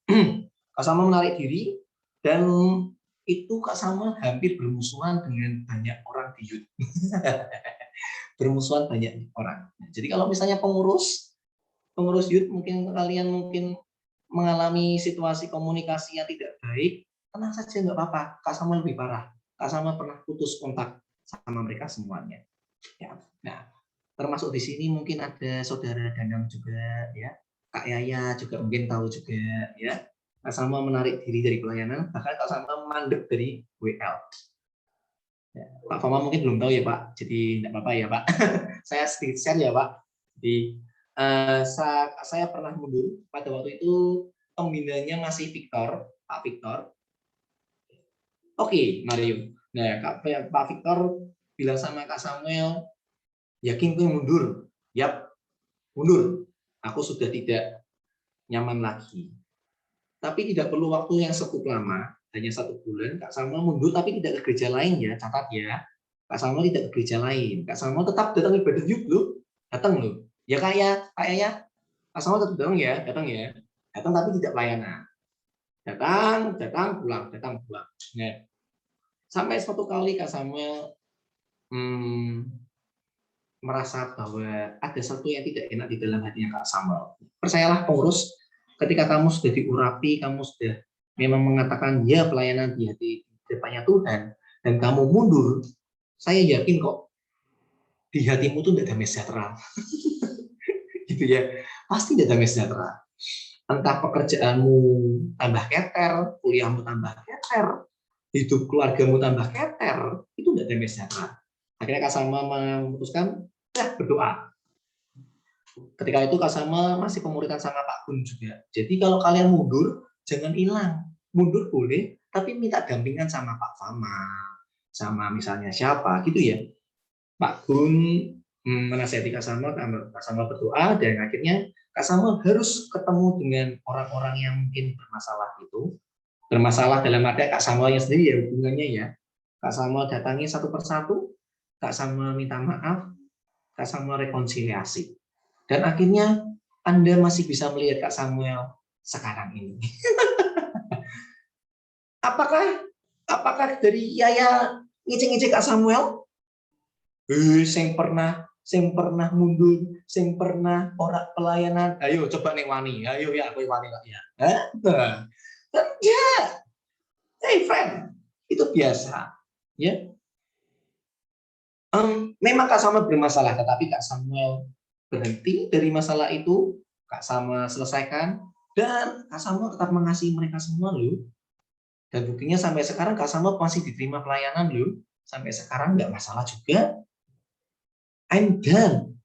Kak Samuel menarik diri dan itu Kak Samuel hampir bermusuhan dengan banyak orang di youth. Bermusuhan banyak orang. Jadi kalau misalnya pengurus youth kalian mungkin mengalami situasi komunikasi yang tidak baik, tenang saja, nggak apa-apa. Kak Samuel lebih parah. Kak Samuel pernah putus kontak sama mereka semuanya. Ya. Nah, termasuk di sini mungkin ada saudara Danang juga, ya. Kak Yaya juga mungkin tahu juga, ya. Kak Samuel menarik diri dari pelayanan, bahkan Kak Samuel mandek dari WL. Ya, Pak Fama mungkin belum tahu ya Pak, jadi tidak apa-apa ya Pak. Saya sedikit share ya Pak. Jadi saya pernah mundur pada waktu itu, pembinanya masih Victor, Pak Victor. Oke, Mario. Nah, Pak Victor bilang sama Kak Samuel, yakin gue mundur? Yap, mundur. Aku sudah tidak nyaman lagi. Tapi tidak perlu waktu yang cukup lama, hanya 1 bulan. Kak Samuel mundur, tapi tidak ke gereja lain ya, catat ya. Kak Samuel tidak ke gereja lain. Kak Samuel tetap datang ibadah youth loh, datang loh. Ya kayak Kak Samuel tetap datang ya. Datang tapi tidak pelayanan. Datang, pulang. Nah, sampai suatu kali Kak Samuel merasa bahwa ada sesuatu yang tidak enak di dalam hatinya Kak Samuel. Percayalah pengurus, ketika kamu sudah diurapi, kamu sudah memang mengatakan ya pelayanan di hati depannya Tuhan, dan kamu mundur, saya yakin kok di hatimu tuh tidak damai sejahtera. Gitu ya, pasti tidak damai sejahtera. Entah pekerjaanmu tambah keter, kuliahmu tambah keter, hidup keluargamu tambah keter, itu tidak damai sejahtera. Akhirnya Kak Samuel memutuskan berdoa. Ketika itu Kak Samuel masih pemuritan sama Pak Gun juga. Jadi kalau kalian mundur, jangan hilang. Mundur boleh, tapi minta dampingan sama Pak Fama, sama misalnya siapa, gitu ya. Pak Gun menasihati Kak Samuel berdoa, dan akhirnya Kak Samuel harus ketemu dengan orang-orang yang mungkin bermasalah itu. Bermasalah dalam arti Kak Samuelnya sendiri ya, hubungannya ya. Kak Samuel datangi satu persatu, Kak Samuel minta maaf, Kak Samuel rekonsiliasi. Dan akhirnya Anda masih bisa melihat Kak Samuel sekarang ini. Apakah dari Yaya ngicik-ngicik Kak Samuel? Sing pernah mundur, sing pernah ora pelayanan. Ayo coba nih wani. Ayo ya aku wani ya. Ya. Hey friend, itu biasa. Ya. Memang Kak Samuel bermasalah, tetapi Kak Samuel berhenti dari masalah itu, Kak Samuel selesaikan, dan Kak Samuel tetap mengasihi mereka semua loh. Dan buktinya sampai sekarang Kak Samuel masih diterima pelayanan loh. Sampai sekarang nggak masalah juga. I'm done.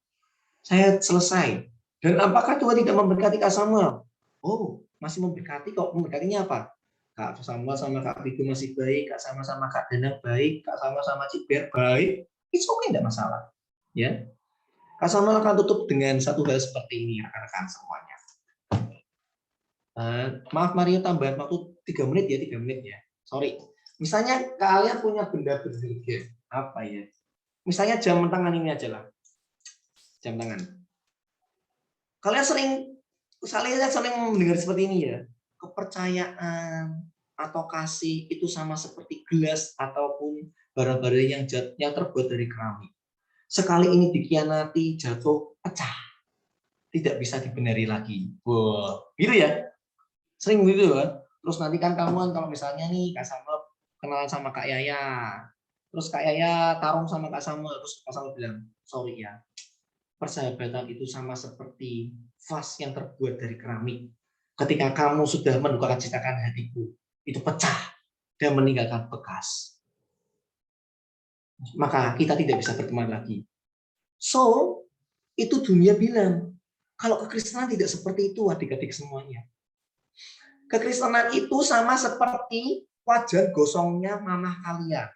Saya selesai. Dan apakah Tuhan tidak memberkati Kak Samuel? Oh, masih memberkati kok. Memberkatinya apa? Kak Samuel sama Kak Bidu masih baik, Kak sama Kak Danang baik, Kak sama Ciber baik. It's okay, tidak masalah. Ya, Kak Samuel akan tutup dengan satu hal seperti ini, rekan-rekan semuanya. Maaf Mario, tambahan waktu 3 menit ya, 3 menit ya. Sorry. Misalnya kalian punya benda berharga, apa ya? Misalnya jam tangan ini aja lah. Jam tangan. Kalian sering mendengar seperti ini ya. Kepercayaan atau kasih itu sama seperti gelas ataupun barang-barang yang terbuat dari keramik. Sekali ini dikhianati, jatuh, pecah. Tidak bisa dibenari lagi. Wow, gitu ya. Sering gitu kan. Terus nanti kan kamu kalau misalnya nih Kak Samuel kenalan sama Kak Yaya. Terus Kak Yaya tarung sama Kak Samuel, terus Kak Samuel bilang, sorry ya, persahabatan itu sama seperti vas yang terbuat dari keramik. Ketika kamu sudah mendukakan citakan hatiku, itu pecah dan meninggalkan bekas. Maka kita tidak bisa berteman lagi. So, itu dunia bilang, kalau kekristenan tidak seperti itu adik-adik semuanya. Kekristenan itu sama seperti wajan gosongnya mamah kalian.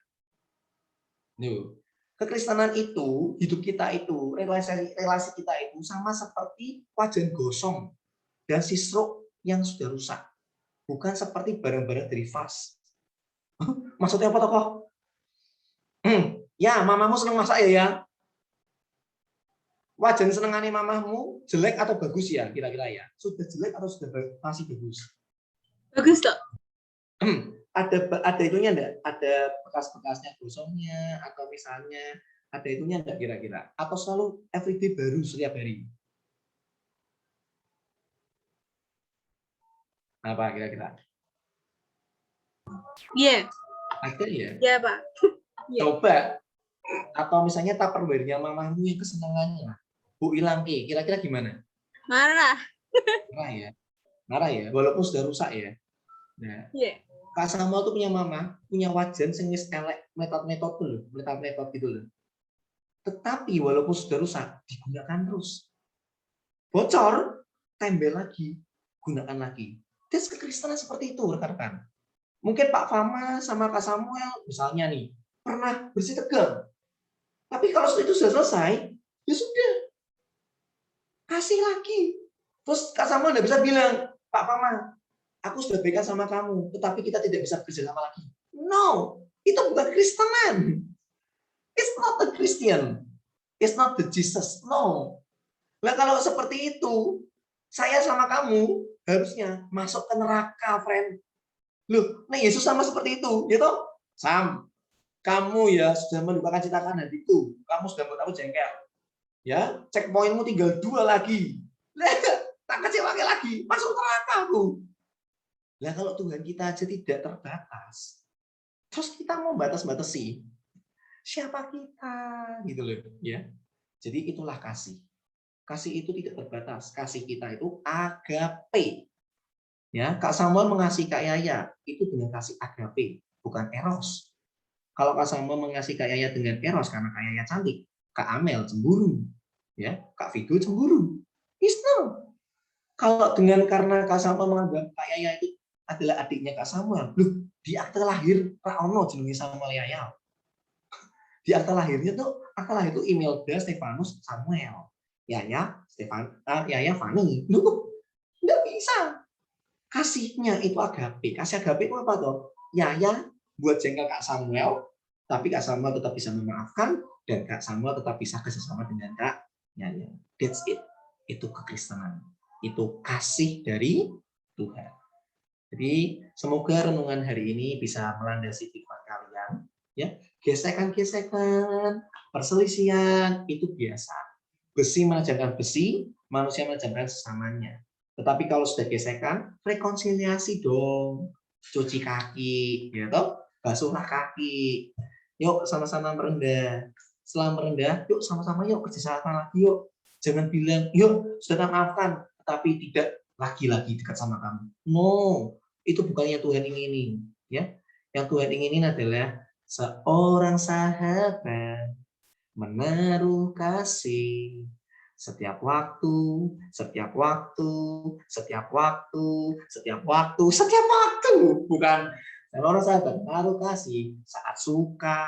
Kekristenan itu, hidup kita itu, relasi kita itu sama seperti wajan gosong dan sisruk yang sudah rusak. Bukan seperti barang-barang dari vas. Maksudnya apa tokoh? Ya, mamamu senang masak ya. Wajan senengannya mamamu jelek atau bagus ya kira-kira ya? Sudah jelek atau sudah masih bagus? Bagus toh. Ada itunya enggak? Ada bekas-bekasnya gosongnya atau misalnya ada itunya enggak kira-kira? Atau selalu everyday baru setiap hari? Apa kira-kira? Iya. Ada ya? Iya, Pak. Yeah. Coba. Atau misalnya tupperware-nya mamamu yang kesenangannya. Bu hilang kira-kira gimana? Marah. Marah ya? Marah ya? Walaupun sudah rusak ya? Nah, yeah. Kak Samuel tuh punya mama, punya wajan sing wis elek metot-metot tuh, metot-metot gitu loh. Tetapi walaupun sudah rusak, digunakan terus. Bocor, tembel lagi, gunakan lagi. Tes kekristenan seperti itu, rekan-rekan. Mungkin Pak Fama sama Kak Samuel, misalnya nih, pernah bersih tegang. Tapi kalau itu sudah selesai, ya sudah. Kasih lagi. Terus Kak Samuel nggak bisa bilang, Pak Fama, aku sudah baikan sama kamu, tetapi kita tidak bisa bersama lagi. No, itu bukan Kristenan. It's not the Christian. It's not the Jesus. No. Nah kalau seperti itu, saya sama kamu harusnya masuk ke neraka, friend. Loh, nah Yesus sama seperti itu, gitu? Sam, kamu ya sudah mendukakan citakan hatiku. Kamu sudah buat aku jengkel. Ya, checkpointmu tinggal 2 lagi. Tak kecewakan lagi, masuk neraka aku. Nah kalau Tuhan kita aja tidak terbatas, terus kita mau batas-batasi, siapa kita gitu loh ya. Jadi itulah kasih. Kasih itu tidak terbatas. Kasih kita itu agape. Ya, Kak Samuel mengasihi Kak Yaya itu dengan kasih agape, bukan eros. Kalau Kak Samuel mengasihi Kak Yaya dengan eros karena Kak Yaya cantik, Kak Amel cemburu, ya, Kak Vigo cemburu. No. Kalau dengan karena Kak Samuel menganggap Kak Yaya itu adalah adiknya Kak Samuel. Loh, di akte lahir ra ono jenenge Samuel Yaya. Di akte lahirnya tuh akte lahir itu Imelda Stefanus Samuel. Yaya Yaya Fani. Loh, enggak bisa. Kasihnya itu agape. Kasih agape itu apa tuh? Yaya buat jengkel Kak Samuel, tapi Kak Samuel tetap bisa memaafkan dan Kak Samuel tetap bisa kerjasama dengan Kak Yaya. That's it. Itu kekristenan. Itu kasih dari Tuhan. Jadi semoga renungan hari ini bisa melandasi firman kalian, ya. Gesekan-gesekan, perselisihan itu biasa. Besi menajamkan besi, manusia menajamkan sesamanya. Tetapi kalau sudah gesekan, rekonsiliasi dong. Cuci kaki, ya toh, basuhlah kaki. Yuk sama-sama merendah. Setelah merendah, yuk sama-sama yuk kerjasama lagi yuk. Jangan bilang, yuk sudah maafkan, tapi tidak lagi-lagi dekat sama kamu. No, itu bukannya Tuhan inginin, ya. Yang Tuhan inginin adalah seorang sahabat menaruh kasih setiap waktu, setiap waktu, setiap waktu, setiap waktu, setiap waktu. Bukan seorang sahabat menaruh kasih saat suka,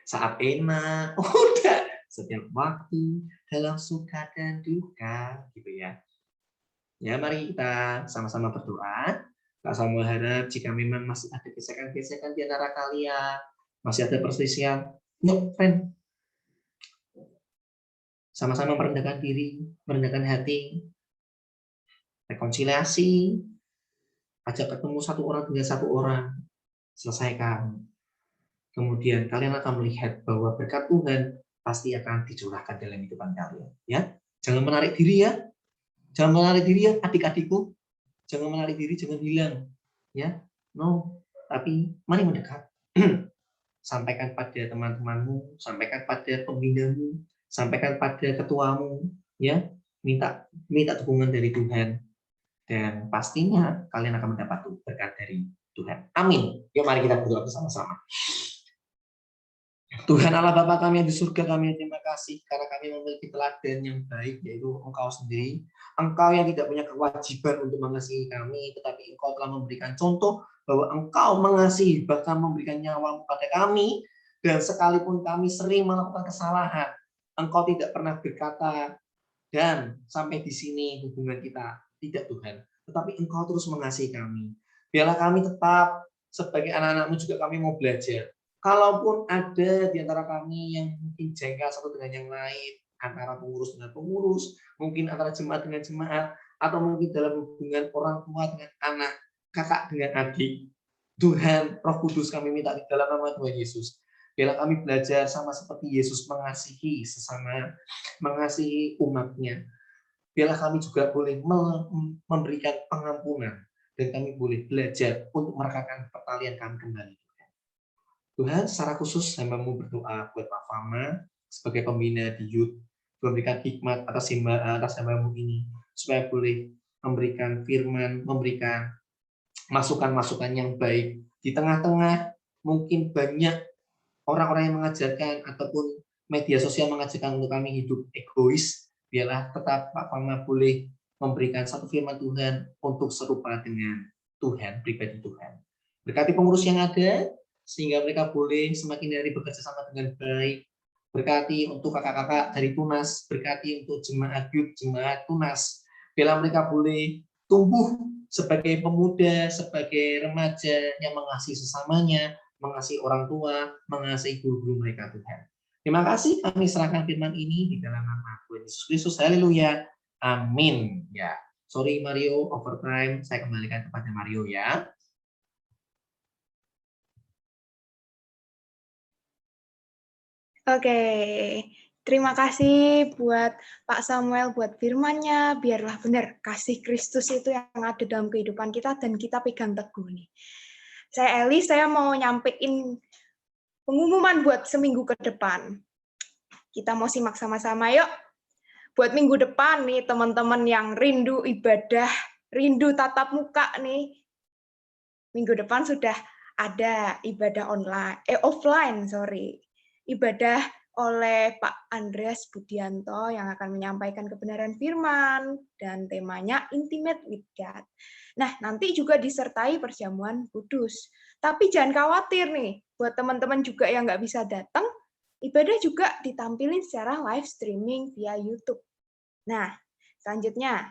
saat enak, udah setiap waktu dalam suka dan duka, gitu ya. Ya, mari kita sama-sama berdoa. Kak Samuel harap jika memang masih ada gesekan-gesekan di antara kalian, masih ada perselisihan, no, friend. Sama-sama merendahkan diri, merendahkan hati, rekonsiliasi, ajak ketemu satu orang dengan satu orang, selesaikan. Kemudian kalian akan melihat bahwa berkat Tuhan pasti akan dicurahkan dalam kehidupan kalian. Ya, jangan menarik diri ya. Jangan menarik diri ya adik-adikku. Jangan menarik diri, jangan hilang. Ya, no. tapi mari mendekat. Sampaikan pada teman-temanmu, sampaikan pada pembinamu, sampaikan pada ketuamu, ya. Minta dukungan dari Tuhan, dan pastinya kalian akan mendapat berkat dari Tuhan. Amin. Yuk mari kita berdoa bersama-sama. Tuhan Allah Bapa kami yang di surga, kami terima kasih karena kami memiliki teladan yang baik, yaitu Engkau sendiri. Engkau yang tidak punya kewajiban untuk mengasihi kami, tetapi Engkau telah memberikan contoh bahwa Engkau mengasihi, bahkan memberikan nyawamu pada kami, dan sekalipun kami sering melakukan kesalahan, Engkau tidak pernah berkata, dan sampai di sini hubungan kita. Tidak Tuhan, tetapi Engkau terus mengasihi kami. Biarlah kami tetap sebagai anak-anak-Mu juga kami mau belajar. Kalaupun ada di antara kami yang mungkin jengkel satu dengan yang lain, antara pengurus dengan pengurus, mungkin antara jemaat dengan jemaat, atau mungkin dalam hubungan orang tua dengan anak, kakak dengan adik, Tuhan, Roh Kudus kami minta di dalam nama Tuhan Yesus. Biarlah kami belajar sama seperti Yesus mengasihi sesama, mengasihi umatnya. Biarlah kami juga boleh memberikan pengampunan, dan kami boleh belajar untuk merekatkan pertalian kami kembali. Tuhan, secara khusus hamba-Mu berdoa buat Pak Fama sebagai pembina di Youth, memberikan hikmat atas hamba-Mu ini, supaya boleh memberikan firman, memberikan masukan-masukan yang baik. Di tengah-tengah mungkin banyak orang-orang yang mengajarkan ataupun media sosial mengajarkan untuk kami hidup egois, biarlah tetap Pak Fama boleh memberikan satu firman Tuhan untuk serupa dengan Tuhan, pribadi Tuhan. Berkati pengurus yang ada, sehingga mereka boleh semakin hari bekerja sama dengan baik. Berkati untuk kakak-kakak dari Tunas, berkati untuk jemaat Youth, jemaat Tunas. Biarlah mereka boleh tumbuh sebagai pemuda, sebagai remaja yang mengasihi sesamanya, mengasihi orang tua, mengasihi guru-guru mereka Tuhan. Terima kasih, kami serahkan firman ini di dalam nama Tuhan Yesus Kristus. Haleluya. Amin. Ya. Sorry Mario, overtime. Saya kembalikan kepada Mario ya. Oke, terima kasih buat Pak Samuel buat firman-Nya. Biarlah benar kasih Kristus itu yang ada dalam kehidupan kita dan kita pegang teguh nih. Saya Eli, saya mau nyampein pengumuman buat seminggu ke depan. Kita mau simak sama-sama yuk. Buat minggu depan nih teman-teman yang rindu ibadah, rindu tatap muka nih. Minggu depan sudah ada ibadah offline. Ibadah oleh Pak Andreas Budianto yang akan menyampaikan kebenaran firman dan temanya Intimate with God. Nah, nanti juga disertai perjamuan kudus. Tapi jangan khawatir nih, buat teman-teman juga yang nggak bisa datang, ibadah juga ditampilin secara live streaming via YouTube. Nah, selanjutnya.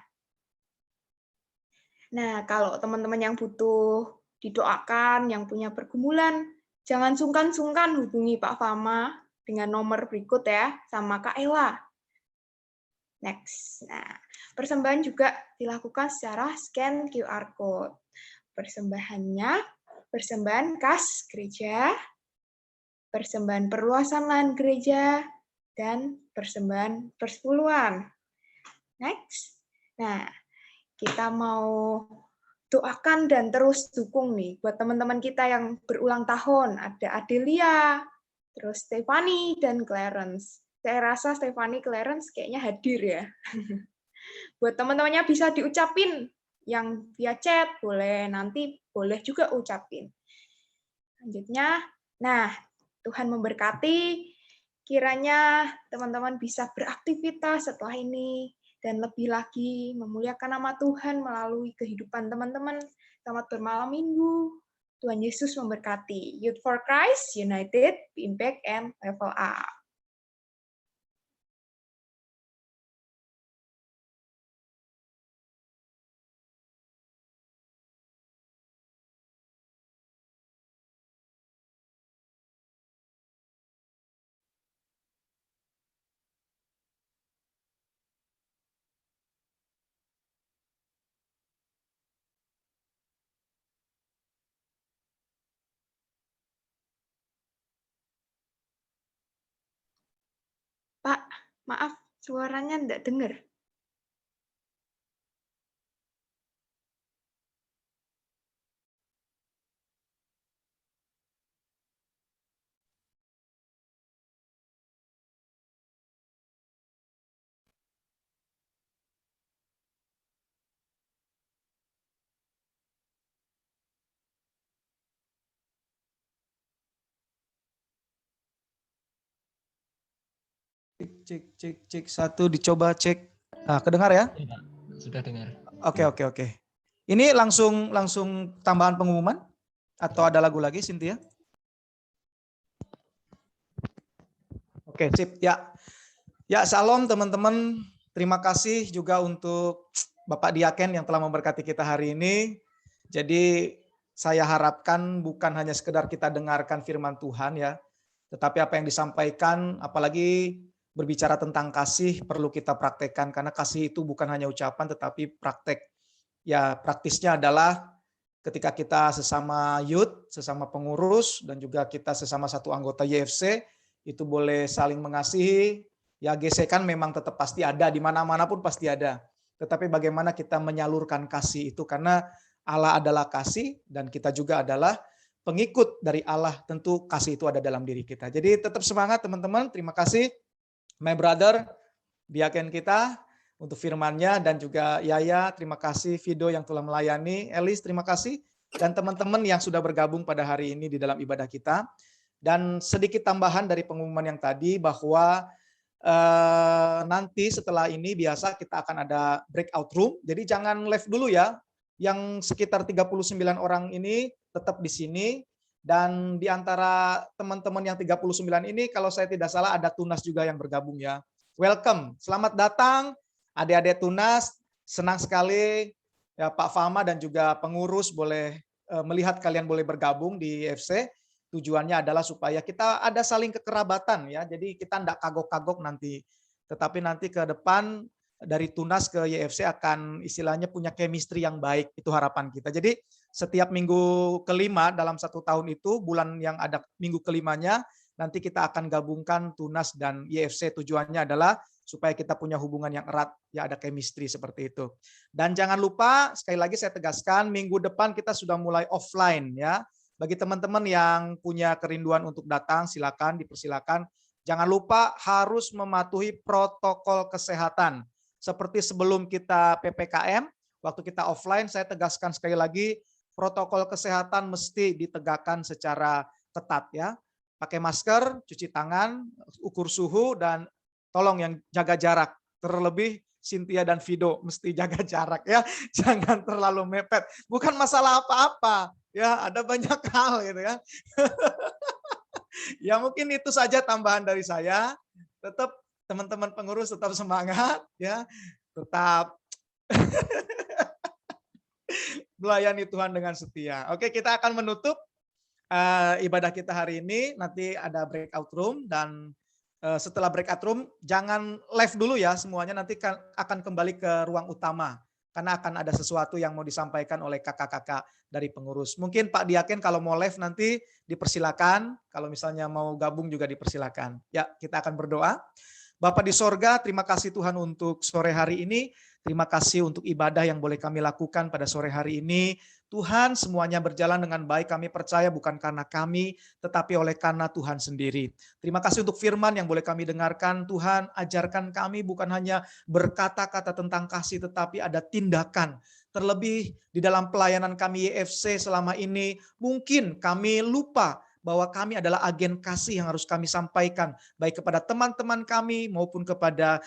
Nah, kalau teman-teman yang butuh didoakan, yang punya pergumulan, jangan sungkan-sungkan hubungi Pak Fama dengan nomor berikut ya, sama Kak Ella. Next. Nah, persembahan juga dilakukan secara scan QR code. Persembahannya, persembahan kas gereja, persembahan perluasan lahan gereja, dan persembahan persepuluhan. Next. Nah, kita mau doakan dan terus dukung nih buat teman-teman kita yang berulang tahun. Ada Adelia, terus Stephanie, dan Clarence. Saya rasa Stephanie, Clarence kayaknya hadir ya. Buat teman-temannya bisa diucapin. Yang via chat, boleh nanti boleh juga ucapin. Selanjutnya, nah, Tuhan memberkati. Kiranya teman-teman bisa beraktivitas setelah ini, dan lebih lagi memuliakan nama Tuhan melalui kehidupan teman-teman. Selamat bermalam minggu. Tuhan Yesus memberkati. Youth for Christ, United, Impact, and Level Up. Pak, maaf, suaranya enggak dengar. Cek. Satu dicoba cek. Nah, kedengar ya? Sudah dengar. Oke. Ini langsung tambahan pengumuman atau ada lagu lagi, Cynthia? Oke, sip. Ya, salam teman-teman. Terima kasih juga untuk Bapak Diaken yang telah memberkati kita hari ini. Jadi saya harapkan bukan hanya sekedar kita dengarkan firman Tuhan ya, tetapi apa yang disampaikan, apalagi berbicara tentang kasih, perlu kita praktekkan karena kasih itu bukan hanya ucapan tetapi praktek. Ya, praktisnya adalah ketika kita sesama youth, sesama pengurus dan juga kita sesama satu anggota YFC itu boleh saling mengasihi. Ya, gesekan memang tetap pasti ada, di mana-mana pun pasti ada. Tetapi bagaimana kita menyalurkan kasih itu, karena Allah adalah kasih dan kita juga adalah pengikut dari Allah, tentu kasih itu ada dalam diri kita. Jadi tetap semangat teman-teman, terima kasih my brother, Diaken kita untuk firman-Nya, dan juga Yaya, terima kasih Vido yang telah melayani, Elis terima kasih, dan teman-teman yang sudah bergabung pada hari ini di dalam ibadah kita. Dan sedikit tambahan dari pengumuman yang tadi bahwa nanti setelah ini biasa kita akan ada breakout room. Jadi jangan live dulu ya. Yang sekitar 39 orang ini tetap di sini, dan di antara teman-teman yang 39 ini kalau saya tidak salah ada Tunas juga yang bergabung ya. Welcome. Selamat datang adik-adik Tunas. Senang sekali ya Pak Fama dan juga pengurus boleh melihat kalian boleh bergabung di FC. Tujuannya adalah supaya kita ada saling kekerabatan ya. Jadi kita tidak kagok-kagok nanti. Tetapi nanti ke depan dari Tunas ke YFC akan istilahnya punya chemistry yang baik. Itu harapan kita. Jadi setiap minggu kelima dalam 1 tahun itu, bulan yang ada minggu kelimanya, nanti kita akan gabungkan Tunas dan YFC. Tujuannya adalah supaya kita punya hubungan yang erat, ya ada chemistry seperti itu. Dan jangan lupa, sekali lagi saya tegaskan, minggu depan kita sudah mulai offline ya. Bagi teman-teman yang punya kerinduan untuk datang, silakan, dipersilakan. Jangan lupa harus mematuhi protokol kesehatan. Seperti sebelum kita PPKM, waktu kita offline, saya tegaskan sekali lagi, protokol kesehatan mesti ditegakkan secara ketat ya. Pakai masker, cuci tangan, ukur suhu, dan tolong yang jaga jarak. Terlebih Cynthia dan Vido mesti jaga jarak ya. Jangan terlalu mepet. Bukan masalah apa-apa. Ya, ada banyak hal gitu ya. Ya mungkin itu saja tambahan dari saya. Tetap teman-teman pengurus tetap semangat ya. Tetap melayani Tuhan dengan setia. Oke, kita akan menutup ibadah kita hari ini. Nanti ada breakout room, dan setelah breakout room jangan live dulu ya semuanya, nanti akan kembali ke ruang utama karena akan ada sesuatu yang mau disampaikan oleh kakak-kakak dari pengurus. Mungkin Pak Diaken kalau mau live nanti dipersilakan, kalau misalnya mau gabung juga dipersilakan. Ya, kita akan berdoa. Bapa di sorga, terima kasih Tuhan untuk sore hari ini. Terima kasih untuk ibadah yang boleh kami lakukan pada sore hari ini. Tuhan, semuanya berjalan dengan baik. Kami percaya bukan karena kami, tetapi oleh karena Tuhan sendiri. Terima kasih untuk firman yang boleh kami dengarkan. Tuhan, ajarkan kami bukan hanya berkata-kata tentang kasih, tetapi ada tindakan. Terlebih di dalam pelayanan kami YFC selama ini, mungkin kami lupa bahwa kami adalah agen kasih yang harus kami sampaikan, baik kepada teman-teman kami maupun kepada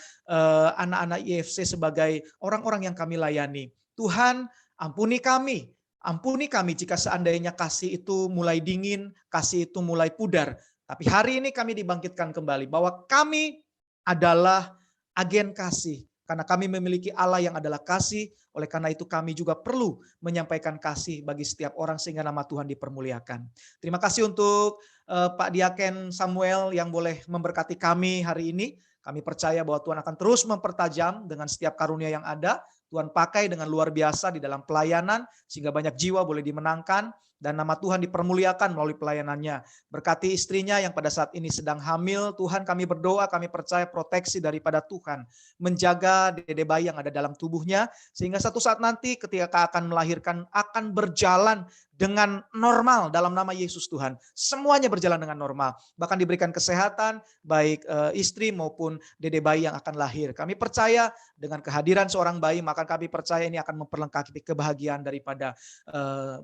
anak-anak YFC sebagai orang-orang yang kami layani. Tuhan, ampuni kami jika seandainya kasih itu mulai dingin, kasih itu mulai pudar. Tapi hari ini kami dibangkitkan kembali bahwa kami adalah agen kasih. Karena kami memiliki Allah yang adalah kasih, oleh karena itu kami juga perlu menyampaikan kasih bagi setiap orang sehingga nama Tuhan dipermuliakan. Terima kasih untuk Pak Diaken Samuel yang boleh memberkati kami hari ini. Kami percaya bahwa Tuhan akan terus mempertajam dengan setiap karunia yang ada. Tuhan pakai dengan luar biasa di dalam pelayanan sehingga banyak jiwa boleh dimenangkan dan nama Tuhan dipermuliakan melalui pelayanannya. Berkati istrinya yang pada saat ini sedang hamil. Tuhan, kami berdoa, kami percaya proteksi daripada Tuhan menjaga dede bayi yang ada dalam tubuhnya sehingga satu saat nanti ketika akan melahirkan akan berjalan dengan normal dalam nama Yesus Tuhan. Semuanya berjalan dengan normal. Bahkan diberikan kesehatan baik istri maupun dede bayi yang akan lahir. Kami percaya dengan kehadiran seorang bayi, maka kami percaya ini akan memperlengkapi kebahagiaan daripada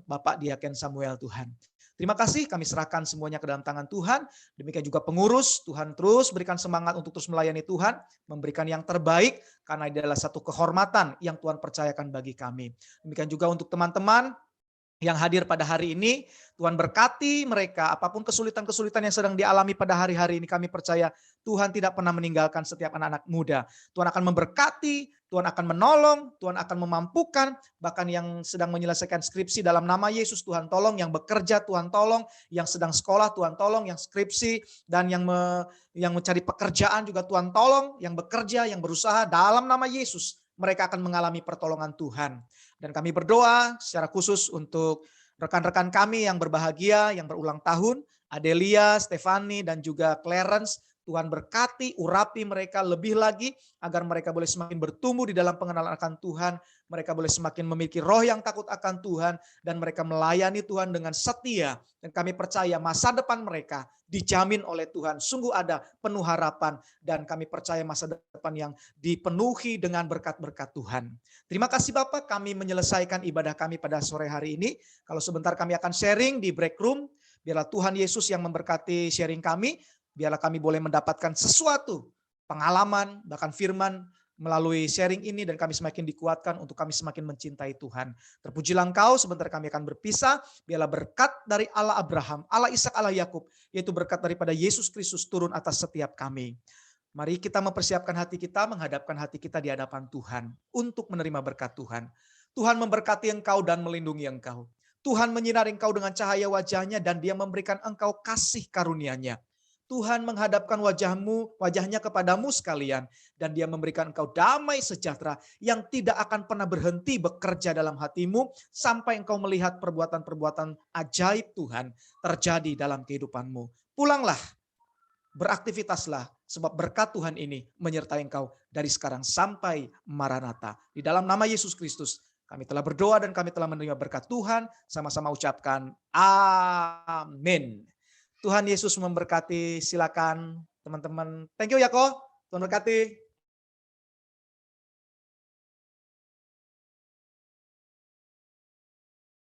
Bapak Diaken Samuel Tuhan. Terima kasih, kami serahkan semuanya ke dalam tangan Tuhan. Demikian juga pengurus, Tuhan terus berikan semangat untuk terus melayani Tuhan, memberikan yang terbaik, karena ini adalah satu kehormatan yang Tuhan percayakan bagi kami. Demikian juga untuk teman-teman yang hadir pada hari ini, Tuhan berkati mereka, apapun kesulitan-kesulitan yang sedang dialami pada hari-hari ini, kami percaya Tuhan tidak pernah meninggalkan setiap anak-anak muda. Tuhan akan memberkati, Tuhan akan menolong, Tuhan akan memampukan, bahkan yang sedang menyelesaikan skripsi dalam nama Yesus, Tuhan tolong, yang bekerja Tuhan tolong, yang sedang sekolah Tuhan tolong, yang skripsi dan yang mencari pekerjaan juga Tuhan tolong, yang bekerja, yang berusaha dalam nama Yesus, mereka akan mengalami pertolongan Tuhan. Dan kami berdoa secara khusus untuk rekan-rekan kami yang berbahagia, yang berulang tahun, Adelia, Stefani, dan juga Clarence. Tuhan berkati, urapi mereka lebih lagi, agar mereka boleh semakin bertumbuh di dalam pengenalan akan Tuhan. Mereka boleh semakin memiliki roh yang takut akan Tuhan, dan mereka melayani Tuhan dengan setia. Dan kami percaya masa depan mereka dijamin oleh Tuhan. Sungguh ada penuh harapan, dan kami percaya masa depan yang dipenuhi dengan berkat-berkat Tuhan. Terima kasih Bapak, kami menyelesaikan ibadah kami pada sore hari ini. Kalau sebentar kami akan sharing di break room, biarlah Tuhan Yesus yang memberkati sharing kami, biarlah kami boleh mendapatkan sesuatu, pengalaman, bahkan firman melalui sharing ini, dan kami semakin dikuatkan untuk kami semakin mencintai Tuhan. Terpujilah Engkau, sebentar kami akan berpisah, biarlah berkat dari Allah Abraham, Allah Ishak, Allah Yakub, yaitu berkat daripada Yesus Kristus turun atas setiap kami. Mari kita mempersiapkan hati kita, menghadapkan hati kita di hadapan Tuhan untuk menerima berkat Tuhan. Tuhan memberkati engkau dan melindungi engkau. Tuhan menyinari engkau dengan cahaya wajahnya, dan Dia memberikan engkau kasih karunia-Nya. Tuhan menghadapkan wajahnya kepadamu sekalian, dan Dia memberikan engkau damai sejahtera yang tidak akan pernah berhenti bekerja dalam hatimu sampai engkau melihat perbuatan-perbuatan ajaib Tuhan terjadi dalam kehidupanmu. Pulanglah, beraktivitaslah, sebab berkat Tuhan ini menyertai engkau dari sekarang sampai Maranatha. Di dalam nama Yesus Kristus kami telah berdoa dan kami telah menerima berkat Tuhan. Sama-sama ucapkan amin. Tuhan Yesus memberkati. Silakan teman-teman. Thank you ya Ko. Tuhan berkati.